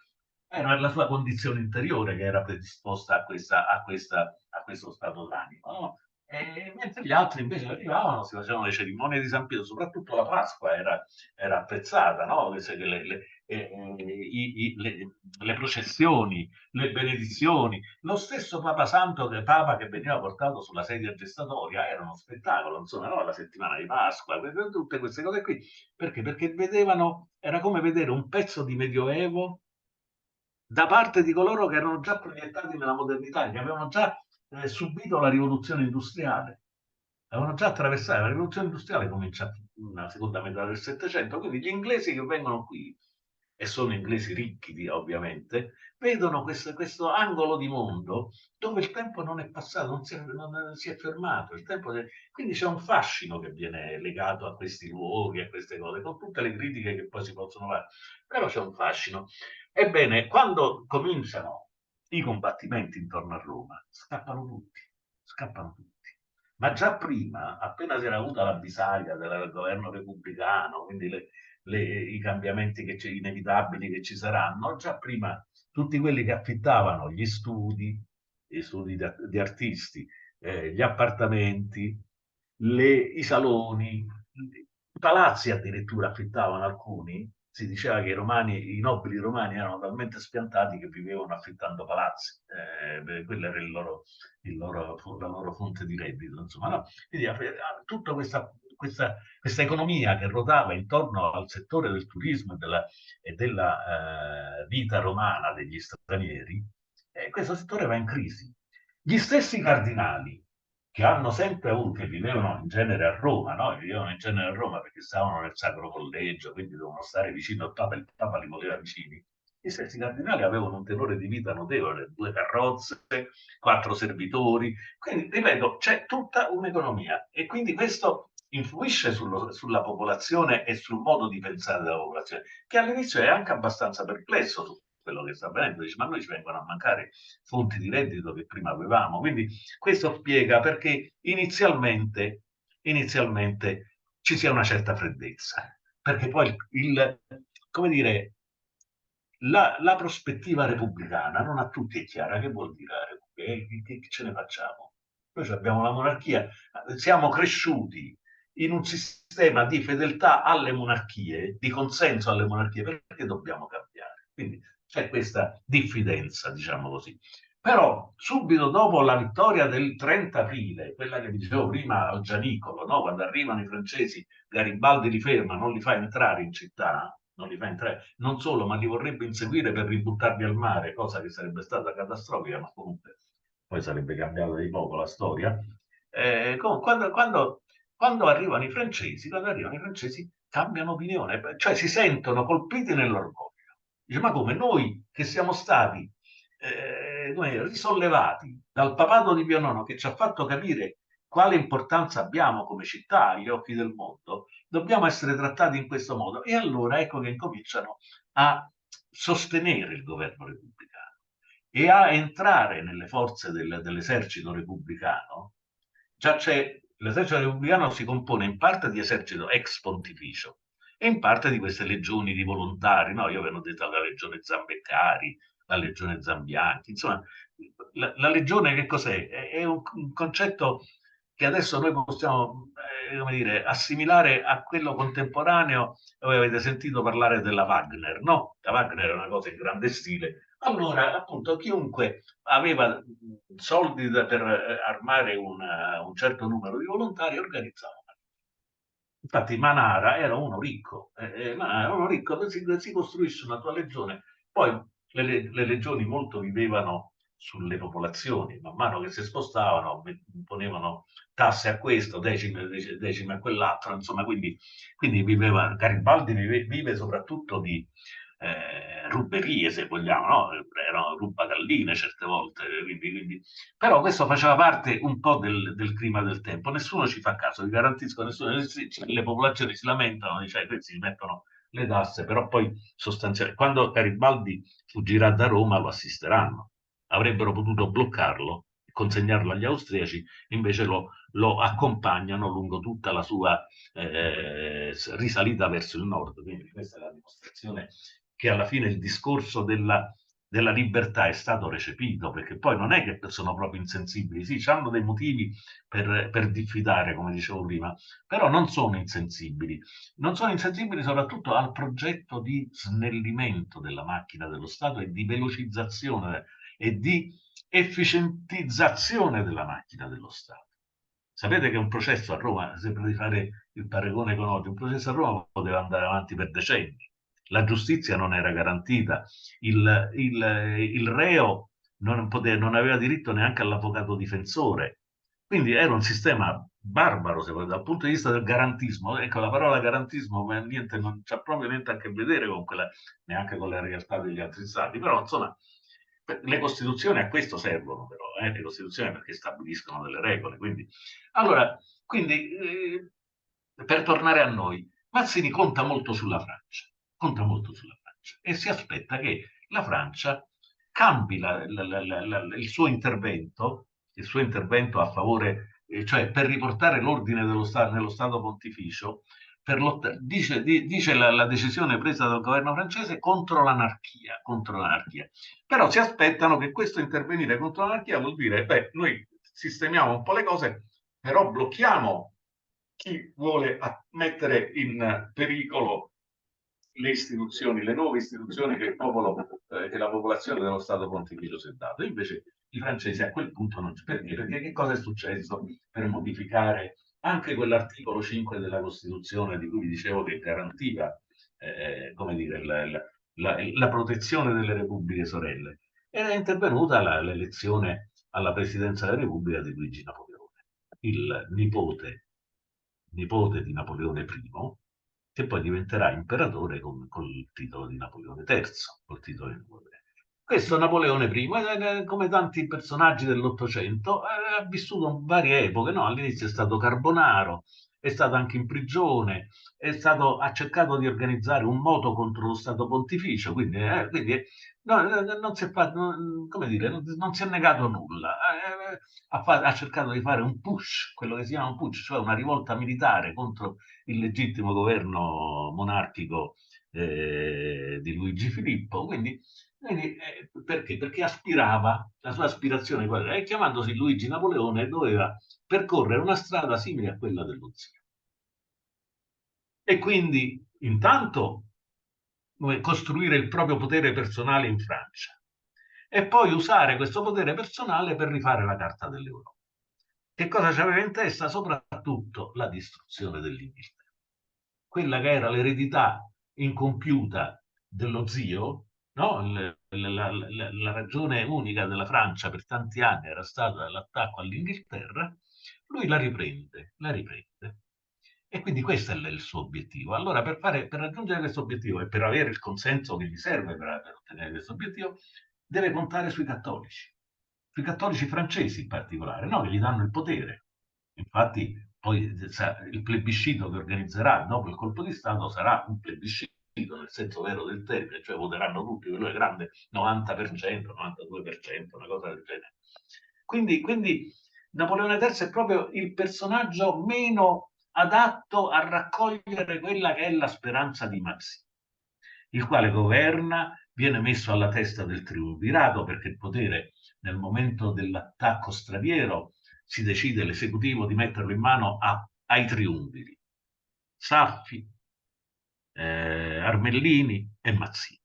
Era la sua condizione interiore che era predisposta a questo stato d'animo, no? Mentre gli altri invece arrivavano, si facevano le cerimonie di San Pietro, soprattutto la Pasqua era apprezzata, no? Le processioni, le benedizioni, lo stesso Papa Santo, Papa che veniva portato sulla sedia gestatoria, era uno spettacolo, insomma, no? La settimana di Pasqua, tutte queste cose qui. Perché? Perché vedevano, era come vedere un pezzo di Medioevo da parte di coloro che erano già proiettati nella modernità, che avevano già subito la rivoluzione industriale, avevano già attraversato la rivoluzione industriale, comincia nella seconda metà del Settecento, quindi gli inglesi che vengono qui, e sono inglesi ricchi ovviamente, vedono questo angolo di mondo dove il tempo non è passato, non si è fermato, quindi c'è un fascino che viene legato a questi luoghi, a queste cose, con tutte le critiche che poi si possono fare, però c'è un fascino. Ebbene, quando cominciano i combattimenti intorno a Roma, scappano tutti. Ma già prima, appena si era avuta la bisaglia del governo repubblicano, quindi i cambiamenti inevitabili che ci saranno, già prima tutti quelli che affittavano gli studi di artisti, gli appartamenti, i saloni, i palazzi addirittura affittavano alcuni. Si diceva che i nobili romani erano talmente spiantati che vivevano affittando palazzi, quella era la loro fonte di reddito. Insomma, no? Quindi tutta questa economia che ruotava intorno al settore del turismo e della vita romana degli stranieri, questo settore va in crisi. Gli stessi cardinali che hanno sempre avuto, che vivevano in genere a Roma, no? Vivevano in genere a Roma perché stavano nel Sacro Collegio, quindi dovevano stare vicino al Papa, il Papa li voleva vicini. Gli stessi cardinali avevano un tenore di vita notevole, 2 carrozze, 4 servitori, quindi ripeto, c'è tutta un'economia e quindi questo influisce sulla popolazione e sul modo di pensare della popolazione, che all'inizio è anche abbastanza perplesso su quello che sta avvenendo, dice ma noi ci vengono a mancare fonti di reddito che prima avevamo, quindi questo spiega perché inizialmente ci sia una certa freddezza, perché poi come dire, la prospettiva repubblicana non a tutti è chiara. Che vuol dire la Repubblica? Che ce ne facciamo? Noi abbiamo la monarchia, siamo cresciuti in un sistema di fedeltà alle monarchie, di consenso alle monarchie, perché dobbiamo cambiare? Quindi c'è questa diffidenza, diciamo così. Però subito dopo la vittoria del 30 aprile, quella che dicevo prima al Gianicolo, no? Quando arrivano i francesi, Garibaldi li ferma, non li fa entrare in città, non li fa entrare, non solo, ma li vorrebbe inseguire per ributtarli al mare, cosa che sarebbe stata catastrofica, ma comunque poi sarebbe cambiata di poco la storia. Quando arrivano i francesi cambiano opinione, cioè si sentono colpiti nell'orgoglio. Dice, ma come noi che siamo stati risollevati dal papato di Pio IX, che ci ha fatto capire quale importanza abbiamo come città agli occhi del mondo, dobbiamo essere trattati in questo modo. E allora ecco che incominciano a sostenere il governo repubblicano e a entrare nelle forze dell'esercito repubblicano. Già c'è, l'esercito repubblicano si compone in parte di esercito ex pontificio e in parte di queste legioni di volontari, no? Io avevo detto la legione Zambeccari, la legione Zambianchi, insomma, la legione che cos'è? È un concetto che adesso noi possiamo come dire, assimilare a quello contemporaneo. Voi avete sentito parlare della Wagner, no? La Wagner è una cosa in grande stile. Allora, appunto, chiunque aveva soldi per armare un certo numero di volontari organizzava. Infatti Manara era uno ricco, Manara era uno ricco, si costruisce una tua legione. Poi le legioni molto vivevano sulle popolazioni, man mano che si spostavano ponevano tasse a questo, decime a quell'altro, insomma, quindi viveva, Garibaldi vive soprattutto di ruberie, se vogliamo, no? Erano rubagalline certe volte, però questo faceva parte un po' del clima del tempo. Nessuno ci fa caso, vi garantisco, nessuno, le popolazioni si lamentano, cioè, si mettono le tasse, però poi sostanzialmente, quando Garibaldi fuggirà da Roma lo assisteranno. Avrebbero potuto bloccarlo, consegnarlo agli austriaci, invece lo accompagnano lungo tutta la sua risalita verso il nord. Quindi questa è la dimostrazione che alla fine il discorso della libertà è stato recepito, perché poi non è che sono proprio insensibili, sì, hanno dei motivi per diffidare, come dicevo prima, però non sono insensibili. Non sono insensibili soprattutto al progetto di snellimento della macchina dello Stato e di velocizzazione e di efficientizzazione della macchina dello Stato. Sapete che un processo a Roma, sempre di fare il paragone economico, un processo a Roma poteva andare avanti per decenni. La giustizia non era garantita, il reo non aveva diritto neanche all'avvocato difensore. Quindi era un sistema barbaro, se vuoi, dal punto di vista del garantismo. Ecco, la parola garantismo niente, non c'ha proprio niente a che vedere con quella, neanche con la realtà degli altri stati, però insomma le Costituzioni a questo servono, però, le Costituzioni perché stabiliscono delle regole. Quindi, per tornare a noi, Mazzini conta molto sulla Francia e si aspetta che la Francia cambi il suo intervento a favore, cioè per riportare l'ordine nello Stato Pontificio, dice la decisione presa dal governo francese contro l'anarchia, però si aspettano che questo intervenire contro l'anarchia vuol dire, beh, noi sistemiamo un po' le cose, però blocchiamo chi vuole mettere in pericolo le istituzioni, le nuove istituzioni che il popolo, che la popolazione dello Stato Pontificio si è dato. Invece i francesi a quel punto non c'è perché che cosa è successo per modificare anche quell'articolo 5 della Costituzione di cui vi dicevo che garantiva come dire, la protezione delle repubbliche sorelle. Era intervenuta l'elezione alla presidenza della Repubblica di Luigi Napoleone, il nipote di Napoleone I, che poi diventerà imperatore col titolo di Napoleone III, col titolo di Napoleone. Questo Napoleone I, come tanti personaggi dell'Ottocento, ha vissuto varie epoche, no? All'inizio è stato Carbonaro, è stato anche in prigione, ha cercato di organizzare un moto contro lo Stato Pontificio, quindi no, non si è fatto, come dire, non si è negato nulla. Ha cercato di fare un push, quello che si chiama un push, cioè una rivolta militare contro il legittimo governo monarchico di Luigi Filippo. Quindi, perché? Perché aspirava, la sua aspirazione qual era? E chiamandosi Luigi Napoleone doveva percorrere una strada simile a quella dello zio. E quindi intanto costruire il proprio potere personale in Francia e poi usare questo potere personale per rifare la Carta dell'Europa. Che cosa c'aveva in testa? Soprattutto la distruzione dell'Inghilterra. Quella che era l'eredità incompiuta dello zio, no? La ragione unica della Francia per tanti anni era stata l'attacco all'Inghilterra, lui la riprende. E quindi questo è il suo obiettivo. Allora, per raggiungere questo obiettivo e per avere il consenso che gli serve per ottenere questo obiettivo, deve contare sui cattolici francesi in particolare, no? Che gli danno il potere. Infatti, poi il plebiscito che organizzerà dopo il colpo di Stato sarà un plebiscito nel senso vero del termine, cioè voteranno tutti, quello è grande, 90%, 92%, una cosa del genere. Quindi Napoleone III è proprio il personaggio meno adatto a raccogliere quella che è la speranza di Mazzini, il quale governa, viene messo alla testa del triumvirato perché il potere nel momento dell'attacco straniero si decide l'esecutivo di metterlo in mano ai triumviri, Saffi, Armellini e Mazzini.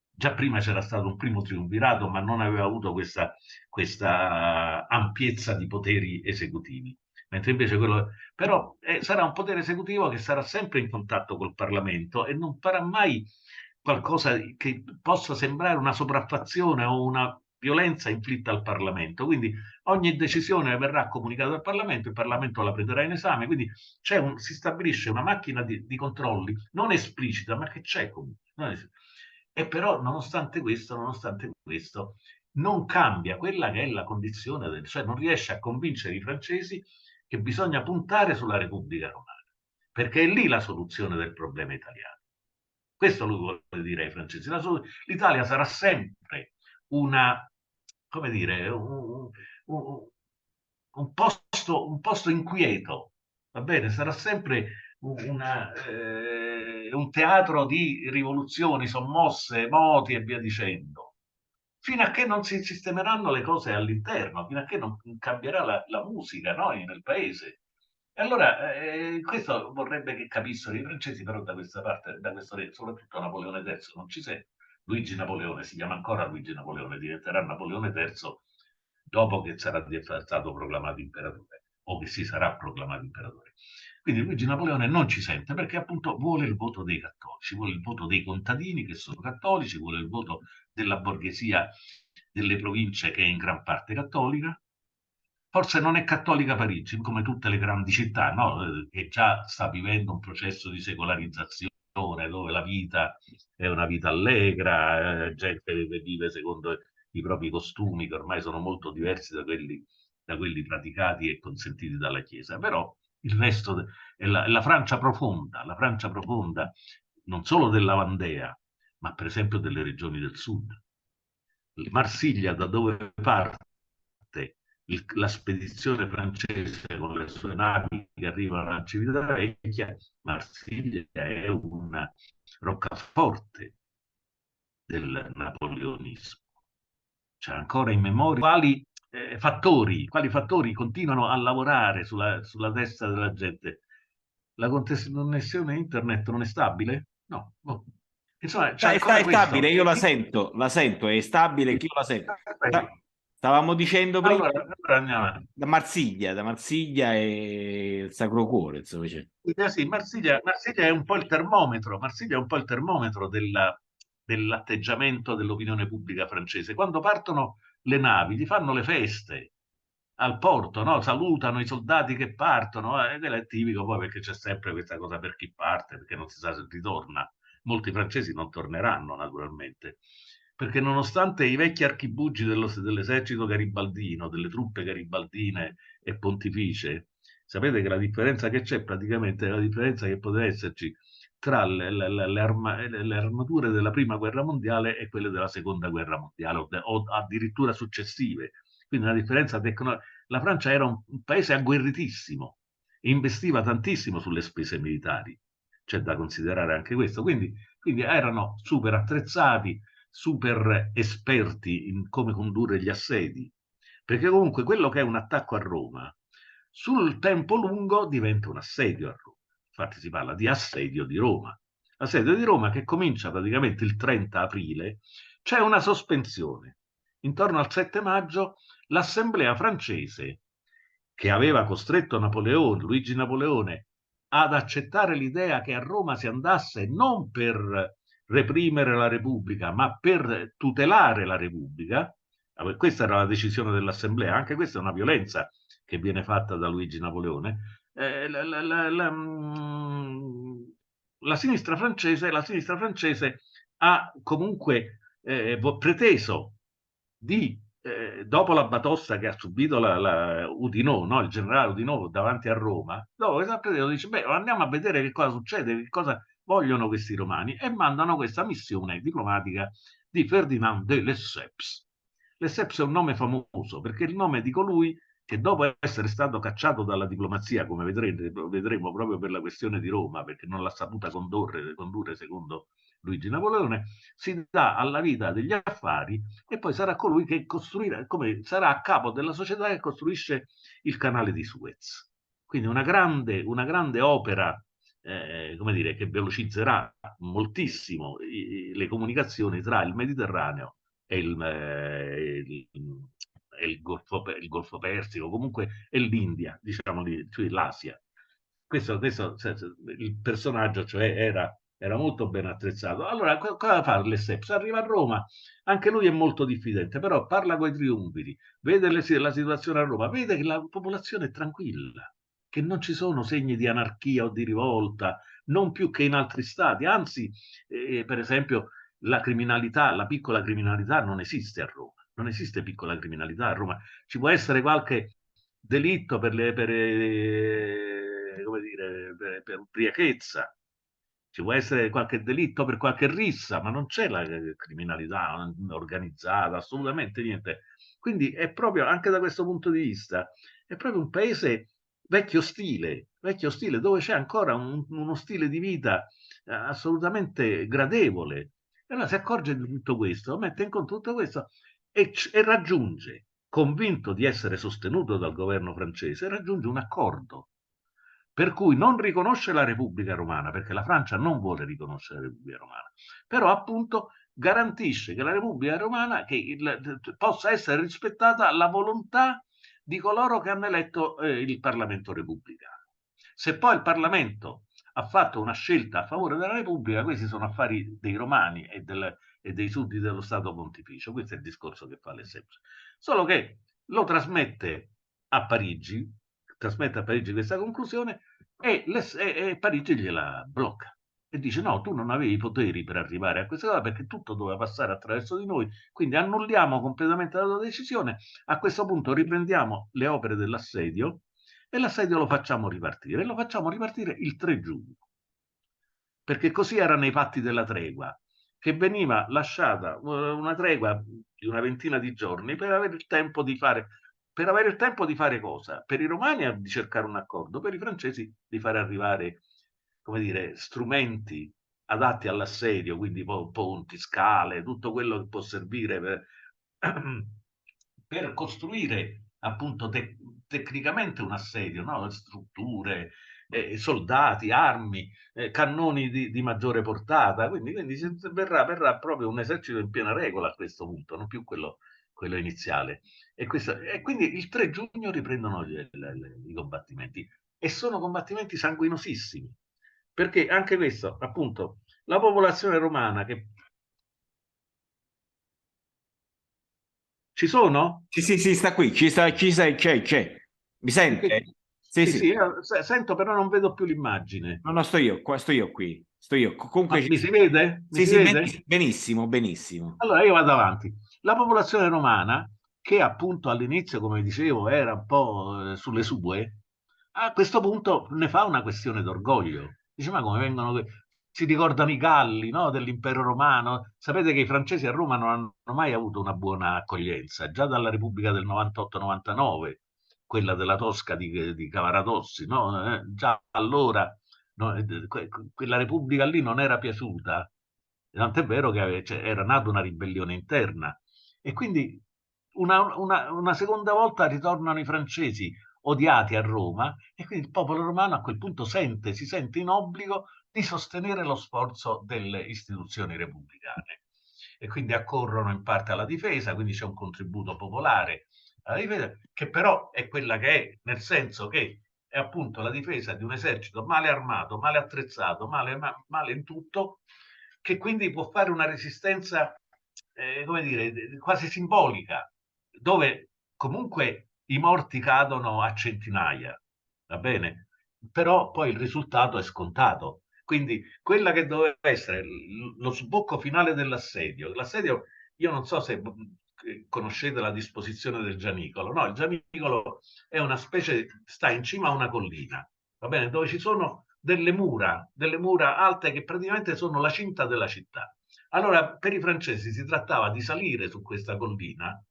Già prima c'era stato un primo triumvirato, ma non aveva avuto questa ampiezza di poteri esecutivi. Mentre invece quello. Però sarà un potere esecutivo che sarà sempre in contatto col Parlamento e non farà mai qualcosa che possa sembrare una sopraffazione o una violenza inflitta al Parlamento. Quindi ogni decisione verrà comunicata al Parlamento, il Parlamento la prenderà in esame, quindi si stabilisce una macchina di controlli non esplicita, ma che c'è comunque. E però, nonostante questo, non cambia quella che è la condizione, cioè non riesce a convincere i francesi che bisogna puntare sulla Repubblica Romana, perché è lì la soluzione del problema italiano. Questo lui vuole dire ai francesi. L'Italia sarà sempre una, come dire, un posto inquieto, va bene? Sarà sempre un teatro di rivoluzioni, sommosse, moti e via dicendo, fino a che non si sistemeranno le cose all'interno, fino a che non cambierà la musica, no? Nel paese. E allora questo vorrebbe che capissero i francesi, però da questa parte, soprattutto Napoleone III, non ci sei. Luigi Napoleone si chiama ancora Luigi Napoleone, diventerà Napoleone III dopo che sarà stato proclamato imperatore o che si sarà proclamato imperatore. Quindi Luigi Napoleone non ci sente perché appunto vuole il voto dei cattolici, vuole il voto dei contadini che sono cattolici, vuole il voto della borghesia delle province che è in gran parte cattolica. Forse non è cattolica Parigi, come tutte le grandi città, no? Che già sta vivendo un processo di secolarizzazione dove la vita è una vita allegra, gente vive secondo i propri costumi che ormai sono molto diversi da quelli praticati e consentiti dalla Chiesa. Però il resto è la Francia profonda non solo della Vandea, ma per esempio delle regioni del sud. Marsiglia, da dove parte la spedizione francese con le sue navi che arrivano a Civitavecchia, Marsiglia è una roccaforte del napoleonismo. C'è ancora in memoria quali fattori continuano a lavorare sulla testa della gente. La connessione internet non è stabile? No. Insomma, c'è ancora È questo. stabile, io la sento, è stabile che io la sento. Stavamo dicendo prima Allora andiamo avanti. Da Marsiglia e il Sacro Cuore, insomma. Sì, Marsiglia è un po' il termometro, Marsiglia è un po' il termometro dell'atteggiamento dell'opinione pubblica francese. Quando partono le navi, gli fanno le feste al porto, no? Salutano i soldati che partono, ed è tipico poi perché c'è sempre questa cosa per chi parte, perché non si sa se ritorna. Molti francesi non torneranno, naturalmente, perché nonostante i vecchi archibugi dell'esercito garibaldino, delle truppe garibaldine e pontificie, sapete che la differenza che c'è praticamente è la differenza che poteva esserci tra le armature della prima guerra mondiale e quelle della seconda guerra mondiale o addirittura successive. Quindi una differenza tecnologica. La Francia era un paese agguerritissimo e investiva tantissimo sulle spese militari. C'è da considerare anche questo. Quindi quindi erano super attrezzati, super esperti in come condurre gli assedi, perché comunque quello che è un attacco a Roma, sul tempo lungo diventa un assedio a Roma. Infatti si parla di assedio di Roma. Assedio di Roma che comincia praticamente il 30 aprile, c'è una sospensione. Intorno al 7 maggio l'Assemblea francese, che aveva costretto Napoleone, Luigi Napoleone, ad accettare l'idea che a Roma si andasse non per reprimere la Repubblica, ma per tutelare la Repubblica. Questa era la decisione dell'Assemblea, anche questa è una violenza che viene fatta da Luigi Napoleone. La sinistra francese ha comunque preteso di dopo la batosta che ha subito Oudinot, no? Il generale Oudinot davanti a Roma, dopo che dice, beh, andiamo a vedere che cosa succede, che cosa vogliono questi romani, e mandano questa missione diplomatica di Ferdinand de Lesseps. Lesseps è un nome famoso perché è il nome di colui che dopo essere stato cacciato dalla diplomazia, come vedremo proprio per la questione di Roma, perché non l'ha saputa condurre secondo Luigi Napoleone, si dà alla vita degli affari e poi sarà colui che costruirà, come sarà a capo della società che costruisce il canale di Suez. Quindi una grande opera, come dire, che velocizzerà moltissimo le comunicazioni tra il Mediterraneo e il Golfo Persico, comunque è l'India, diciamo, cioè l'Asia. Questo, il personaggio, cioè, era molto ben attrezzato. Allora, cosa fa Lesseps? Arriva a Roma, anche lui è molto diffidente, però parla con i triumviri, vede la situazione a Roma, vede che la popolazione è tranquilla, che non ci sono segni di anarchia o di rivolta, non più che in altri stati, anzi, per esempio, la criminalità, la piccola criminalità non esiste a Roma, non esiste piccola criminalità a Roma, ci può essere qualche delitto come dire, per ubriachezza, ci può essere qualche delitto per qualche rissa, ma non c'è la criminalità organizzata, assolutamente niente. Quindi è proprio, anche da questo punto di vista, è proprio un paese vecchio stile, dove c'è ancora uno stile di vita assolutamente gradevole. E allora si accorge di tutto questo, mette in conto tutto questo e raggiunge, convinto di essere sostenuto dal governo francese, raggiunge un accordo per cui non riconosce la Repubblica Romana, perché la Francia non vuole riconoscere la Repubblica Romana, però appunto garantisce che la Repubblica Romana possa essere rispettata la volontà di coloro che hanno eletto il Parlamento repubblicano. Se poi il Parlamento ha fatto una scelta a favore della Repubblica, questi sono affari dei romani e dei sudditi dello Stato Pontificio. Questo è il discorso che fa Lesseps. Solo che lo trasmette a Parigi questa conclusione e Parigi gliela blocca e dice no, tu non avevi i poteri per arrivare a questa cosa perché tutto doveva passare attraverso di noi, quindi annulliamo completamente la tua decisione, a questo punto riprendiamo le opere dell'assedio e l'assedio lo facciamo ripartire, e lo facciamo ripartire il 3 giugno, perché così era nei patti della tregua, che veniva lasciata una tregua di una ventina di giorni per avere il tempo di fare cosa? Per i romani di cercare un accordo, per i francesi di fare arrivare, come dire, strumenti adatti all'assedio, quindi ponti, scale, tutto quello che può servire per costruire appunto tecnicamente un assedio, no? Strutture, soldati, armi, cannoni di maggiore portata, quindi verrà proprio un esercito in piena regola a questo punto, non più quello iniziale. E quindi il 3 giugno riprendono i combattimenti e sono combattimenti sanguinosissimi, perché anche questo, appunto, la popolazione romana che ci sono? Sì, sì, sì, sta qui, c'è. Mi sente? Sì, Sì, sì. sì, sento, però non vedo più l'immagine. No, no, sto io qui. Sto io. Comunque, Ma mi si vede? Mi sì, si sì, vede? benissimo, benissimo. Allora io vado avanti. La popolazione romana, che appunto all'inizio, come dicevo, era un po' sulle sue, a questo punto ne fa una questione d'orgoglio. Dice, ma come vengono... Si ricordano i Galli, no, dell'impero romano. Sapete che i francesi a Roma non hanno mai avuto una buona accoglienza. Già dalla Repubblica del 98-99, quella della Tosca di Cavaradossi, no? Già allora no, quella Repubblica lì non era piaciuta tant'è vero che era nata una ribellione interna. E quindi una seconda volta ritornano i francesi odiati a Roma, e quindi il popolo romano a quel punto si sente in obbligo di sostenere lo sforzo delle istituzioni repubblicane. E quindi accorrono in parte alla difesa, quindi c'è un contributo popolare alla difesa, che però è quella che è, nel senso che è appunto la difesa di un esercito male armato, male attrezzato, male in tutto, che quindi può fare una resistenza, come dire, quasi simbolica, dove comunque i morti cadono a centinaia, va bene? Però poi il risultato è scontato. Quindi quella che doveva essere lo sbocco finale dell'assedio, l'assedio, io non so se conoscete la disposizione del Gianicolo, no, il Gianicolo è una specie, sta in cima a una collina, va bene, dove ci sono delle mura alte che praticamente sono la cinta della città. Allora, per i francesi si trattava di salire su questa collina,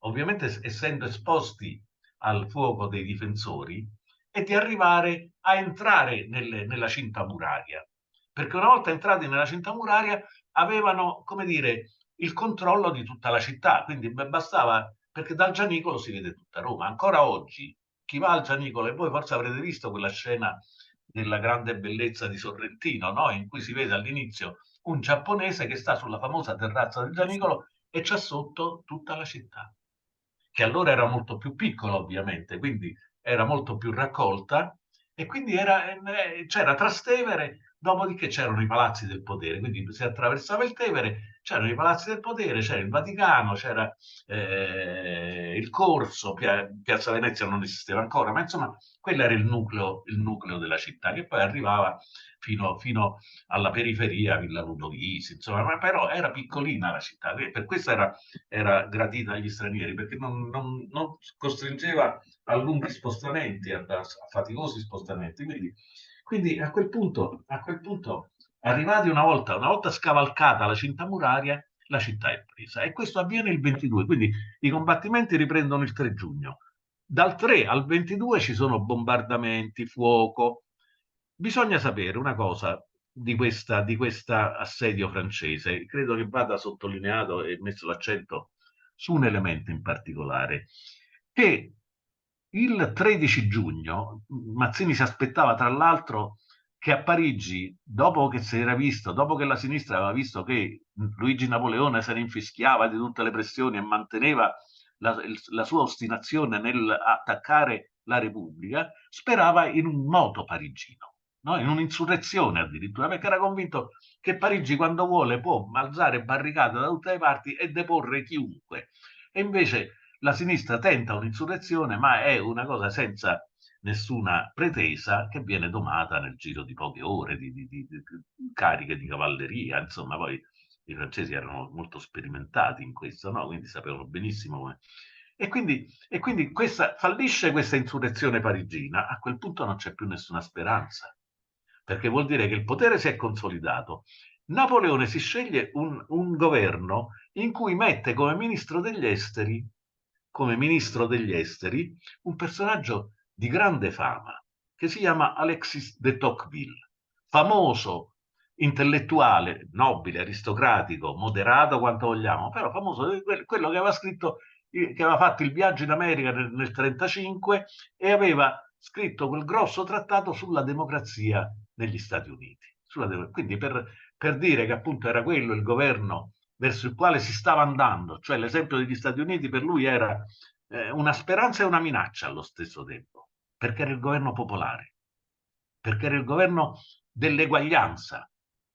ovviamente essendo esposti al fuoco dei difensori, e di arrivare a entrare nella cinta muraria. Perché una volta entrati nella cinta muraria avevano, come dire, il controllo di tutta la città, quindi bastava, perché dal Gianicolo si vede tutta Roma. Ancora oggi, chi va al Gianicolo, e voi forse avrete visto quella scena della grande bellezza di Sorrentino, no? In cui si vede all'inizio un giapponese che sta sulla famosa terrazza del Gianicolo e c'è sotto tutta la città, che allora era molto più piccola ovviamente, quindi era molto più raccolta, e quindi c'era Trastevere, dopodiché c'erano i palazzi del potere, quindi si attraversava il Tevere, c'erano i palazzi del potere, c'era il Vaticano, c'era il Corso, Piazza Venezia non esisteva ancora, ma insomma quello era il nucleo della città, che poi arrivava fino alla periferia, Villa Ludovisi, insomma, ma però era piccolina la città, per questo era gradita agli stranieri, perché non costringeva a lunghi spostamenti, a faticosi spostamenti. Quindi a quel punto, arrivati una volta scavalcata la cinta muraria, la città è presa. E questo avviene il 22, quindi i combattimenti riprendono il 3 giugno. Dal 3 al 22 ci sono bombardamenti, fuoco. Bisogna sapere una cosa di questa assedio francese. Credo che vada sottolineato e messo l'accento su un elemento in particolare, che il 13 giugno Mazzini si aspettava tra l'altro che a Parigi, dopo che si era visto, dopo che la sinistra aveva visto che Luigi Napoleone se ne infischiava di tutte le pressioni e manteneva la sua ostinazione nell'attaccare la Repubblica, sperava in un moto parigino, no? In un'insurrezione addirittura, perché era convinto che Parigi quando vuole può alzare barricate da tutte le parti e deporre chiunque. E invece la sinistra tenta un'insurrezione, ma è una cosa senza nessuna pretesa, che viene domata nel giro di poche ore, di cariche di cavalleria. Insomma, poi i francesi erano molto sperimentati in questo, no? Quindi sapevano benissimo come. E quindi fallisce questa insurrezione parigina, a quel punto non c'è più nessuna speranza, perché vuol dire che il potere si è consolidato. Napoleone si sceglie un governo in cui mette come ministro degli esteri, un personaggio di grande fama, che si chiama Alexis de Tocqueville, famoso intellettuale, nobile, aristocratico, moderato quanto vogliamo, però famoso, quello che aveva scritto, che aveva fatto il viaggio in America nel 1935 e aveva scritto quel grosso trattato sulla democrazia negli Stati Uniti. Quindi per dire che appunto era quello il governo verso il quale si stava andando, cioè l'esempio degli Stati Uniti per lui era una speranza e una minaccia allo stesso tempo, perché era il governo popolare, perché era il governo dell'eguaglianza,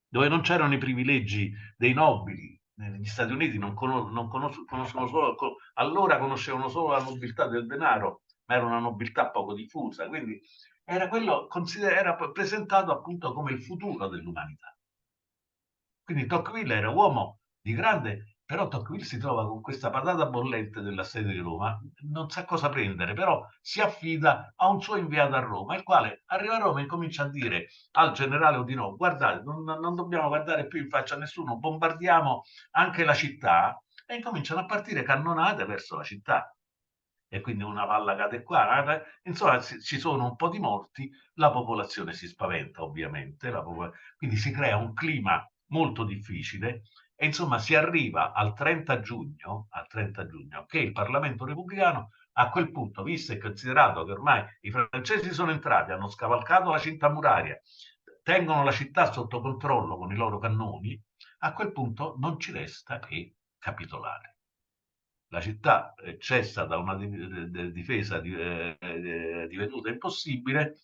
dove non c'erano i privilegi dei nobili. Negli Stati Uniti conoscono solo, allora conoscevano solo la nobiltà del denaro, ma era una nobiltà poco diffusa, quindi era era presentato appunto come il futuro dell'umanità. Quindi Tocqueville era uomo di grande, però Tocqueville si trova con questa patata bollente dell'assedio di Roma, non sa cosa prendere, però si affida a un suo inviato a Roma, il quale arriva a Roma e comincia a dire al generale Oudinot: guardate, non dobbiamo guardare più in faccia a nessuno, bombardiamo anche la città, e incominciano a partire cannonate verso la città. E quindi una palla cade qua, insomma ci sono un po' di morti, la popolazione si spaventa ovviamente, quindi si crea un clima molto difficile, e insomma si arriva al 30 giugno, che il Parlamento repubblicano a quel punto, visto e considerato che ormai i francesi sono entrati, hanno scavalcato la cinta muraria, tengono la città sotto controllo con i loro cannoni, a quel punto non ci resta che capitolare. La città cessa da una difesa divenuta impossibile,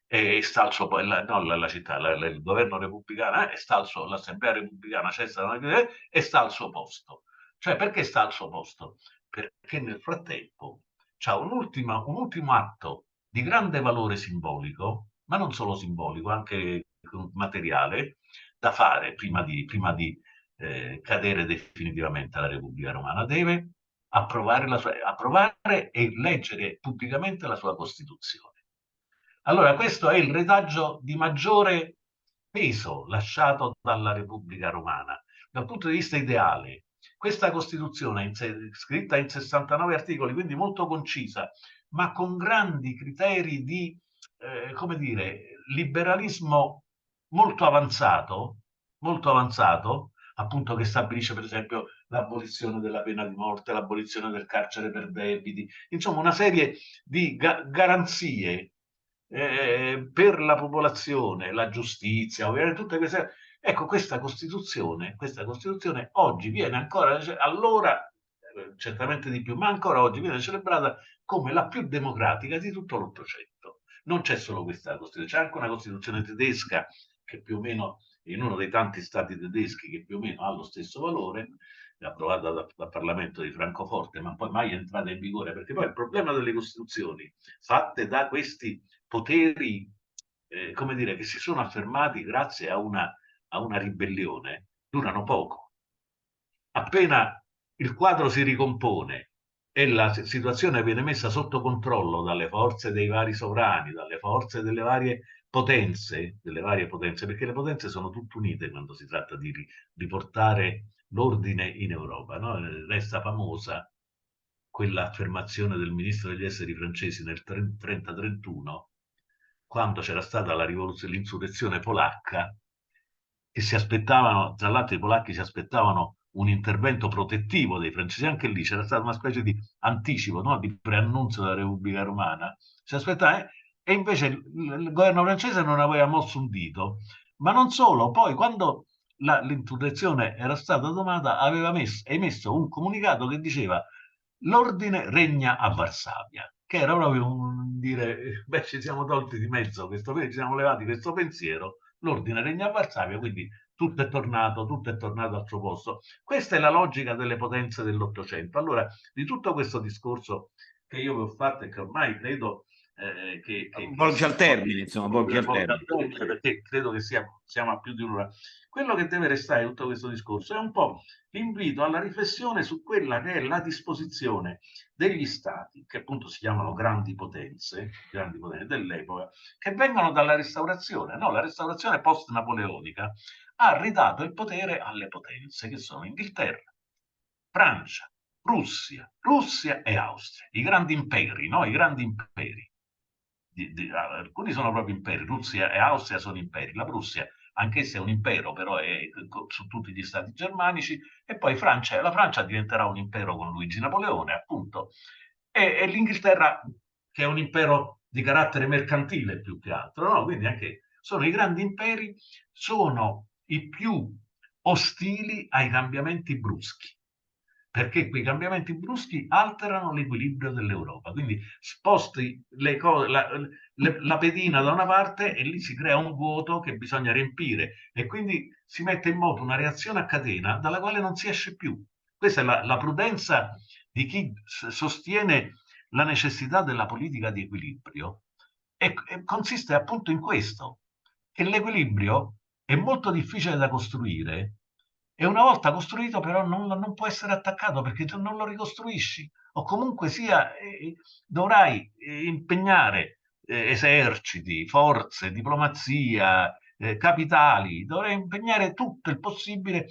e sta al suo la città, il governo repubblicano sta al suo, l'assemblea repubblicana cessa da una, e sta al suo posto. Cioè, perché sta al suo posto? Perché nel frattempo c'è un ultimo atto di grande valore simbolico, ma non solo simbolico, anche materiale, da fare prima di cadere definitivamente la Repubblica Romana. Deve approvare e leggere pubblicamente la sua Costituzione. Allora, questo è il retaggio di maggiore peso lasciato dalla Repubblica Romana. Dal punto di vista ideale, questa Costituzione, scritta in 69 articoli, quindi molto concisa, ma con grandi criteri di, come dire, liberalismo molto avanzato, appunto, che stabilisce per esempio l'abolizione della pena di morte, l'abolizione del carcere per debiti, insomma una serie di garanzie per la popolazione, la giustizia, ovviamente tutte queste. Ecco, questa Costituzione oggi viene ancora, allora certamente di più, ma ancora oggi viene celebrata come la più democratica di tutto l'Ottocento. Non c'è solo questa Costituzione, c'è anche una Costituzione tedesca che più o meno, in uno dei tanti stati tedeschi, che più o meno ha lo stesso valore, approvata dal Parlamento di Francoforte, ma poi mai entrata in vigore, perché poi il problema delle Costituzioni fatte da questi poteri, come dire, che si sono affermati grazie a una ribellione, durano poco. Appena il quadro si ricompone e la situazione viene messa sotto controllo dalle forze dei vari sovrani, dalle forze delle varie potenze, perché le potenze sono tutte unite quando si tratta di riportare l'ordine in Europa, no? Resta famosa quella affermazione del ministro degli esteri francesi nel 30-31, quando c'era stata la rivoluzione, l'insurrezione polacca, e si aspettavano, tra l'altro i polacchi si aspettavano un intervento protettivo dei francesi, anche lì c'era stata una specie di anticipo, no? Di preannunzio della Repubblica Romana, si aspettava, e invece il governo francese non aveva mosso un dito. Ma non solo, poi quando l'insurrezione era stata domata aveva emesso un comunicato che diceva: l'ordine regna a Varsavia, che era proprio un dire, beh, ci siamo tolti di mezzo ci siamo levati questo pensiero, l'ordine regna a Varsavia, quindi tutto è tornato al suo posto. Questa è la logica delle potenze dell'Ottocento. Allora, di tutto questo discorso che io vi ho fatto e che ormai credo volge al termine, insomma, volge al termine. perché credo che siamo a più di un'ora. Quello che deve restare di tutto questo discorso è un po' l'invito alla riflessione su quella che è la disposizione degli stati, che appunto si chiamano grandi potenze dell'epoca, che vengono dalla restaurazione, no? La restaurazione post-napoleonica ha ridato il potere alle potenze, che sono Inghilterra, Francia, Russia e Austria, i grandi imperi, no? I grandi imperi. Alcuni sono proprio imperi, Russia e Austria sono imperi, la Prussia anch'essa è un impero, però è su tutti gli stati germanici, e poi la Francia diventerà un impero con Luigi Napoleone, appunto, e l'Inghilterra, che è un impero di carattere mercantile più che altro, no? Quindi anche sono i grandi imperi, sono i più ostili ai cambiamenti bruschi, perché quei cambiamenti bruschi alterano l'equilibrio dell'Europa, quindi sposti la pedina da una parte e lì si crea un vuoto che bisogna riempire, e quindi si mette in moto una reazione a catena dalla quale non si esce più. Questa è la prudenza di chi sostiene la necessità della politica di equilibrio, e consiste appunto in questo, che l'equilibrio è molto difficile da costruire, e una volta costruito però non può essere attaccato, perché tu non lo ricostruisci, o comunque sia dovrai impegnare eserciti, forze, diplomazia, capitali, dovrai impegnare tutto il possibile,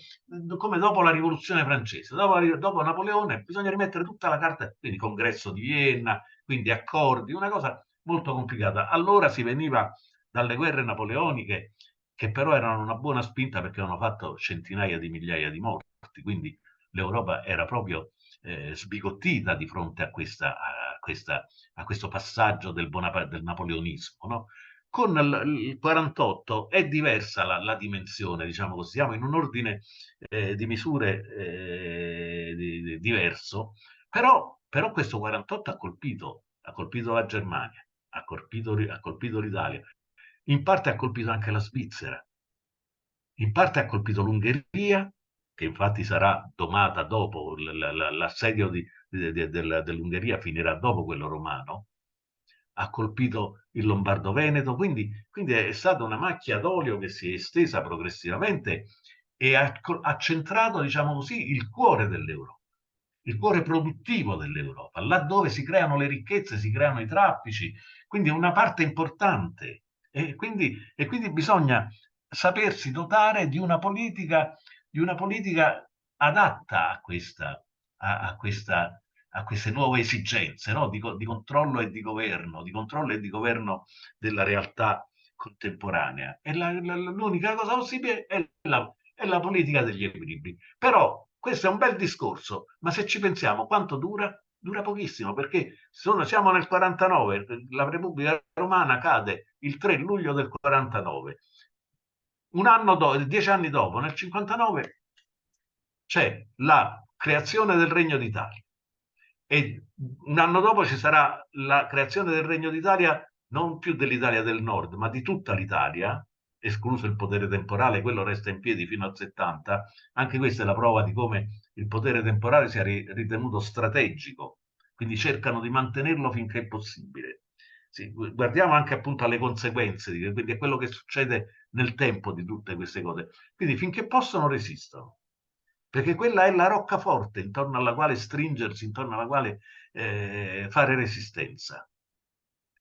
come dopo la rivoluzione francese, dopo Napoleone bisogna rimettere tutta la carta, quindi congresso di Vienna, quindi accordi, una cosa molto complicata. Allora si veniva dalle guerre napoleoniche che però erano una buona spinta perché hanno fatto centinaia di migliaia di morti, quindi l'Europa era proprio sbigottita di fronte a questo passaggio del napoleonismo, no? Con il 48 è diversa la dimensione, diciamo così, siamo in un ordine di misure diverso, però questo 48 ha colpito la Germania, ha colpito l'Italia, in parte ha colpito anche la Svizzera, in parte ha colpito l'Ungheria, che infatti sarà domata dopo, l'assedio dell'Ungheria finirà dopo quello romano, ha colpito il Lombardo-Veneto, quindi è stata una macchia d'olio che si è estesa progressivamente e ha centrato, diciamo così, il cuore dell'Europa, il cuore produttivo dell'Europa, laddove si creano le ricchezze, si creano i traffici, quindi è una parte importante. E quindi bisogna sapersi dotare di una politica adatta a queste nuove esigenze, no? Di controllo e di controllo e di governo della realtà contemporanea. E l'unica cosa possibile è la politica degli equilibri. Però questo è un bel discorso, ma se ci pensiamo, quanto dura? Dura pochissimo, perché siamo nel 49, la Repubblica Romana cade il 3 luglio del 49. Un anno dopo, 10 anni dopo, nel 59, c'è la creazione del Regno d'Italia e un anno dopo ci sarà la creazione del Regno d'Italia non più dell'Italia del Nord, ma di tutta l'Italia, escluso il potere temporale, quello resta in piedi fino al 70. Anche questa è la prova di come il potere temporale sia ritenuto strategico, quindi cercano di mantenerlo finché è possibile. Sì, guardiamo anche appunto alle conseguenze, quindi a quello che succede nel tempo di tutte queste cose. Quindi finché possono resistono, perché quella è la roccaforte intorno alla quale stringersi, intorno alla quale fare resistenza.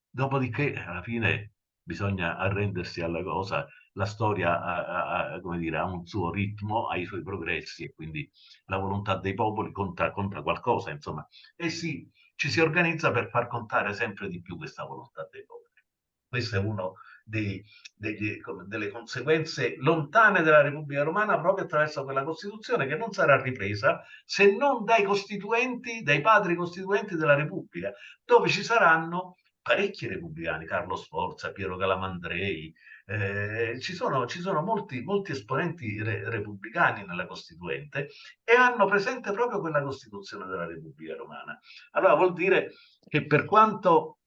Dopodiché, alla fine, bisogna arrendersi alla cosa. La storia come dire, ha un suo ritmo, ha i suoi progressi e quindi la volontà dei popoli conta qualcosa, insomma. E sì, ci si organizza per far contare sempre di più questa volontà dei popoli. Questo è uno delle conseguenze lontane della Repubblica Romana proprio attraverso quella Costituzione che non sarà ripresa se non dai costituenti, dai padri costituenti della Repubblica, dove ci saranno parecchi repubblicani, Carlo Sforza, Piero Calamandrei, ci sono molti esponenti repubblicani nella Costituente e hanno presente proprio quella Costituzione della Repubblica Romana. Allora vuol dire che per quanto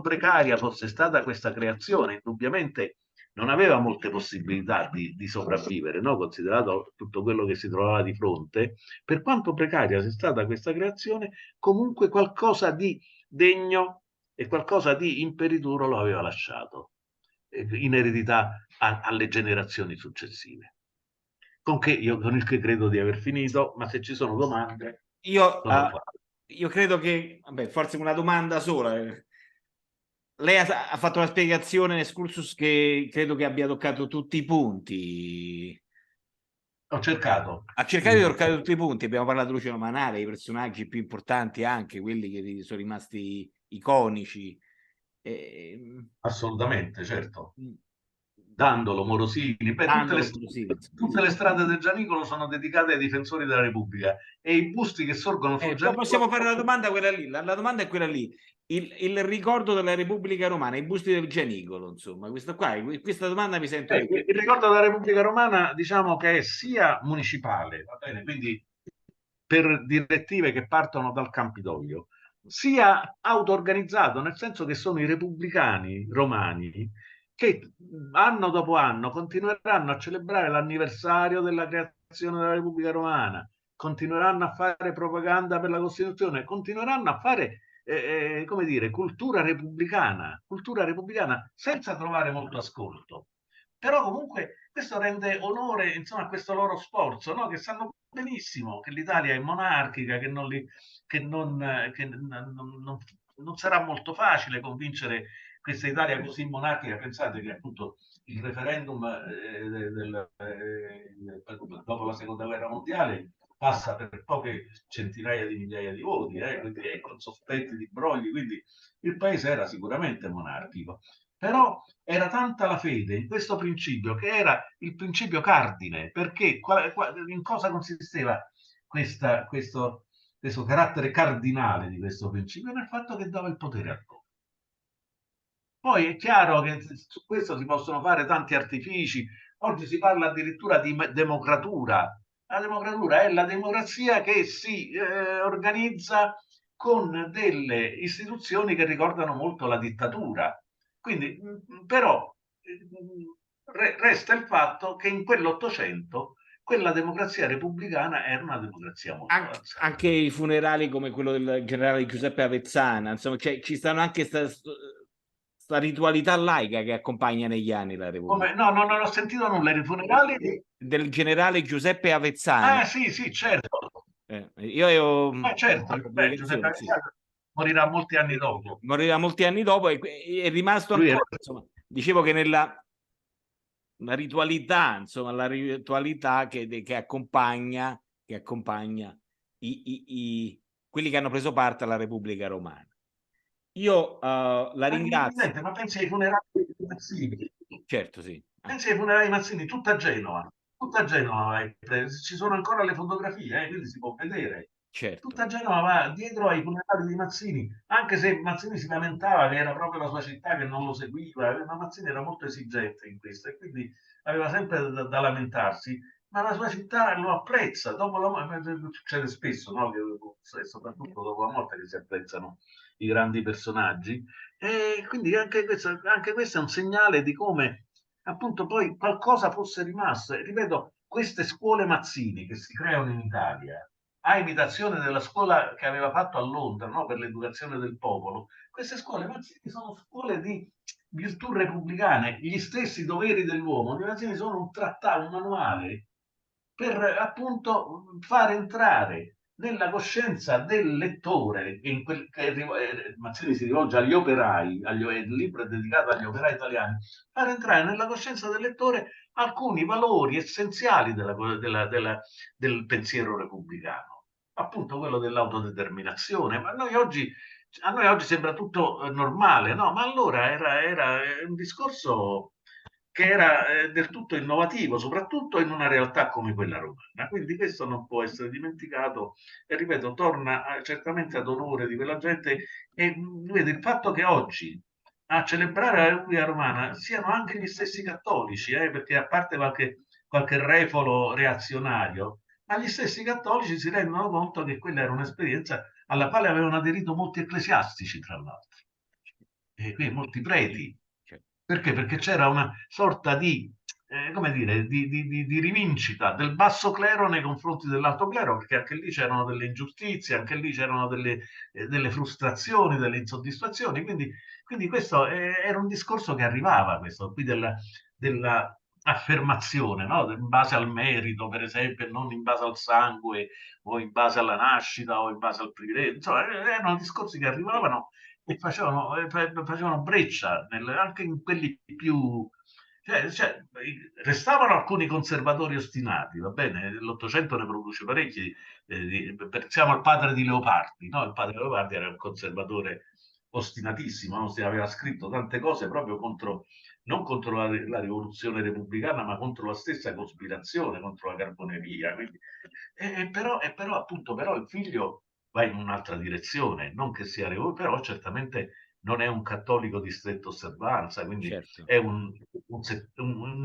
precaria fosse stata questa creazione, indubbiamente non aveva molte possibilità di sopravvivere, no? Considerato tutto quello che si trovava di fronte, per quanto precaria sia stata questa creazione, comunque qualcosa di degno e qualcosa di imperituro lo aveva lasciato in eredità alle generazioni successive. Con il che credo di aver finito, ma se ci sono domande, Io, sono qua. io credo che, vabbè, forse una domanda sola. Lei ha fatto una spiegazione, un excursus che credo che abbia toccato tutti i punti. Ho cercato. Ha cercato di toccare tutti i punti. Abbiamo parlato di Luciano Manare, i personaggi più importanti, anche quelli che sono rimasti iconici. Assolutamente, certo. Dandolo, Morosini, Dandolo, sì. tutte le strade del Gianicolo sono dedicate ai difensori della Repubblica e i busti che sorgono sul Poi possiamo Gianicolo. fare la domanda quella lì. La domanda è quella lì. Il ricordo della Repubblica Romana, i busti del Gianicolo, insomma, questa domanda mi sento di. Il ricordo della Repubblica Romana, diciamo che è sia municipale, va bene, quindi per direttive che partono dal Campidoglio, sia auto-organizzato, nel senso che sono i repubblicani romani che anno dopo anno continueranno a celebrare l'anniversario della creazione della Repubblica Romana, continueranno a fare propaganda per la Costituzione, continueranno a fare come dire, cultura repubblicana senza trovare molto ascolto. Però comunque questo rende onore, insomma, a questo loro sforzo, no? Che sanno benissimo che l'Italia è monarchica, non sarà molto facile convincere questa Italia così monarchica. Pensate che appunto il referendum dopo la seconda guerra mondiale passa per poche centinaia di migliaia di voti, quindi con sospetti di brogli, quindi il paese era sicuramente monarchico. Però era tanta la fede in questo principio che era il principio cardine, perché in cosa consisteva questo carattere cardinale di questo principio? Nel fatto che dava il potere al popolo. Poi è chiaro che su questo si possono fare tanti artifici. Oggi si parla addirittura di democratura. La democratura è la democrazia che si organizza con delle istituzioni che ricordano molto la dittatura. Quindi, però, resta il fatto che in quell'Ottocento quella democrazia repubblicana era una democrazia molto avanzata. Anche i funerali come quello del generale Giuseppe Avezzana, insomma, ci stanno anche sta ritualità laica che accompagna negli anni la Repubblica. No, non ho sentito nulla. I funerali del generale Giuseppe Avezzana. sì, sì, certo. Io avevo Certo, beh, Giuseppe pubblicazioni, sì. Avezzano morirà molti anni dopo. Morirà molti anni dopo e è rimasto Lui era... ancora, insomma, dicevo che nella la ritualità, insomma, la ritualità che accompagna quelli che hanno preso parte alla Repubblica Romana. Io la ringrazio. Ma pensi ai funerali di Mazzini? Certo, sì. Pensi ai funerali di Mazzini, tutta Genova. Tutta Genova, ci sono ancora le fotografie, quindi si può vedere. Certo. Tutta Genova va dietro ai funerali di Mazzini, anche se Mazzini si lamentava che era proprio la sua città che non lo seguiva, ma Mazzini era molto esigente in questo e quindi aveva sempre da lamentarsi, ma la sua città lo apprezza. Dopo la morte, succede spesso, no? Soprattutto dopo la morte che si apprezzano i grandi personaggi. E quindi anche questo è un segnale di come appunto poi qualcosa fosse rimasto. E ripeto, queste scuole Mazzini che si creano in Italia, a imitazione della scuola che aveva fatto a Londra, no? Per l'educazione del popolo, queste scuole Mazzini sono scuole di virtù repubblicane, gli stessi doveri dell'uomo. I Mazzini sono un trattato, un manuale per appunto far entrare nella coscienza del lettore, Mazzini si rivolge agli operai, il libro è dedicato agli operai italiani, far entrare nella coscienza del lettore alcuni valori essenziali del pensiero repubblicano, appunto quello dell'autodeterminazione. Ma a noi oggi sembra tutto normale, no? Ma allora era un discorso che era del tutto innovativo, soprattutto in una realtà come quella romana. Quindi questo non può essere dimenticato e ripeto, torna certamente ad onore di quella gente e vede il fatto che oggi a celebrare la Repubblica Romana siano anche gli stessi cattolici, perché a parte qualche refolo reazionario, ma gli stessi cattolici si rendono conto che quella era un'esperienza alla quale avevano aderito molti ecclesiastici, tra l'altro, e quindi molti preti. Perché? Perché c'era una sorta di, come dire, di rivincita del basso clero nei confronti dell'alto clero, perché anche lì c'erano delle ingiustizie, anche lì c'erano delle frustrazioni, delle insoddisfazioni. Quindi questo era un discorso che arrivava, questo qui della affermazione, no? In base al merito, per esempio, non in base al sangue o in base alla nascita o in base al privilegio. Insomma, erano discorsi che arrivavano e facevano breccia anche in quelli più... restavano alcuni conservatori ostinati, va bene? L'Ottocento ne produce parecchi. Pensiamo al padre di Leopardi, no? Il padre di Leopardi era un conservatore ostinatissimo, no? Si aveva scritto tante cose proprio non contro la rivoluzione repubblicana, ma contro la stessa cospirazione, contro la carboneria. Quindi, però il figlio va in un'altra direzione, non che sia però certamente non è un cattolico di stretta osservanza, quindi certo. è un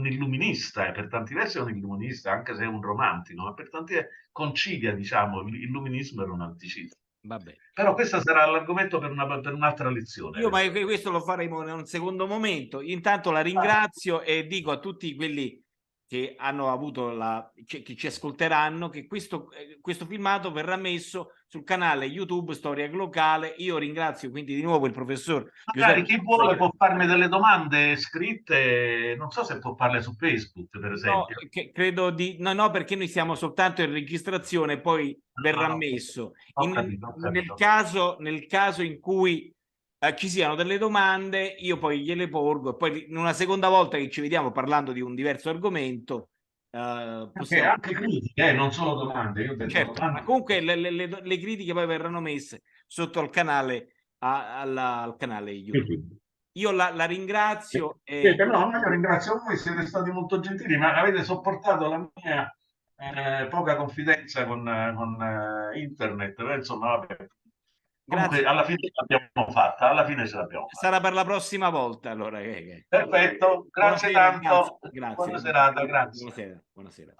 illuminista, e per tanti versi è un illuminista, anche se è un romantico, ma per tanti versi concilia, diciamo, l'illuminismo e il romanticismo. Vabbè. Però questo sarà l'argomento per un'altra lezione. Io, ma questo lo faremo in un secondo momento. Intanto la ringrazio e dico a tutti quelli che hanno avuto che ci ascolteranno che questo filmato verrà messo sul canale YouTube Storia Locale. Io ringrazio quindi di nuovo il professor Magari Giuseppe. chi vuole può farmi delle domande scritte, non so se può farle su Facebook, per esempio. No, credo di no, perché noi siamo soltanto in registrazione, poi verrà messo. Ho capito. Nel caso in cui ci siano delle domande, io poi gliele porgo e poi in una seconda volta che ci vediamo parlando di un diverso argomento possiamo... Anche critiche, non solo domande. Io ho detto Certo, domande. ma comunque le critiche poi verranno messe sotto al canale, al canale YouTube. io la ringrazio. No, io ringrazio voi, siete stati molto gentili, ma avete sopportato la mia poca confidenza con internet. Però, insomma, vabbè. Comunque, Grazie. alla fine l'abbiamo fatta, alla fine ce l'abbiamo fatta. Sarà per la prossima volta, allora. Perfetto, grazie Buonasera, tanto. grazie. Buona serata, grazie. Buonasera, buonasera.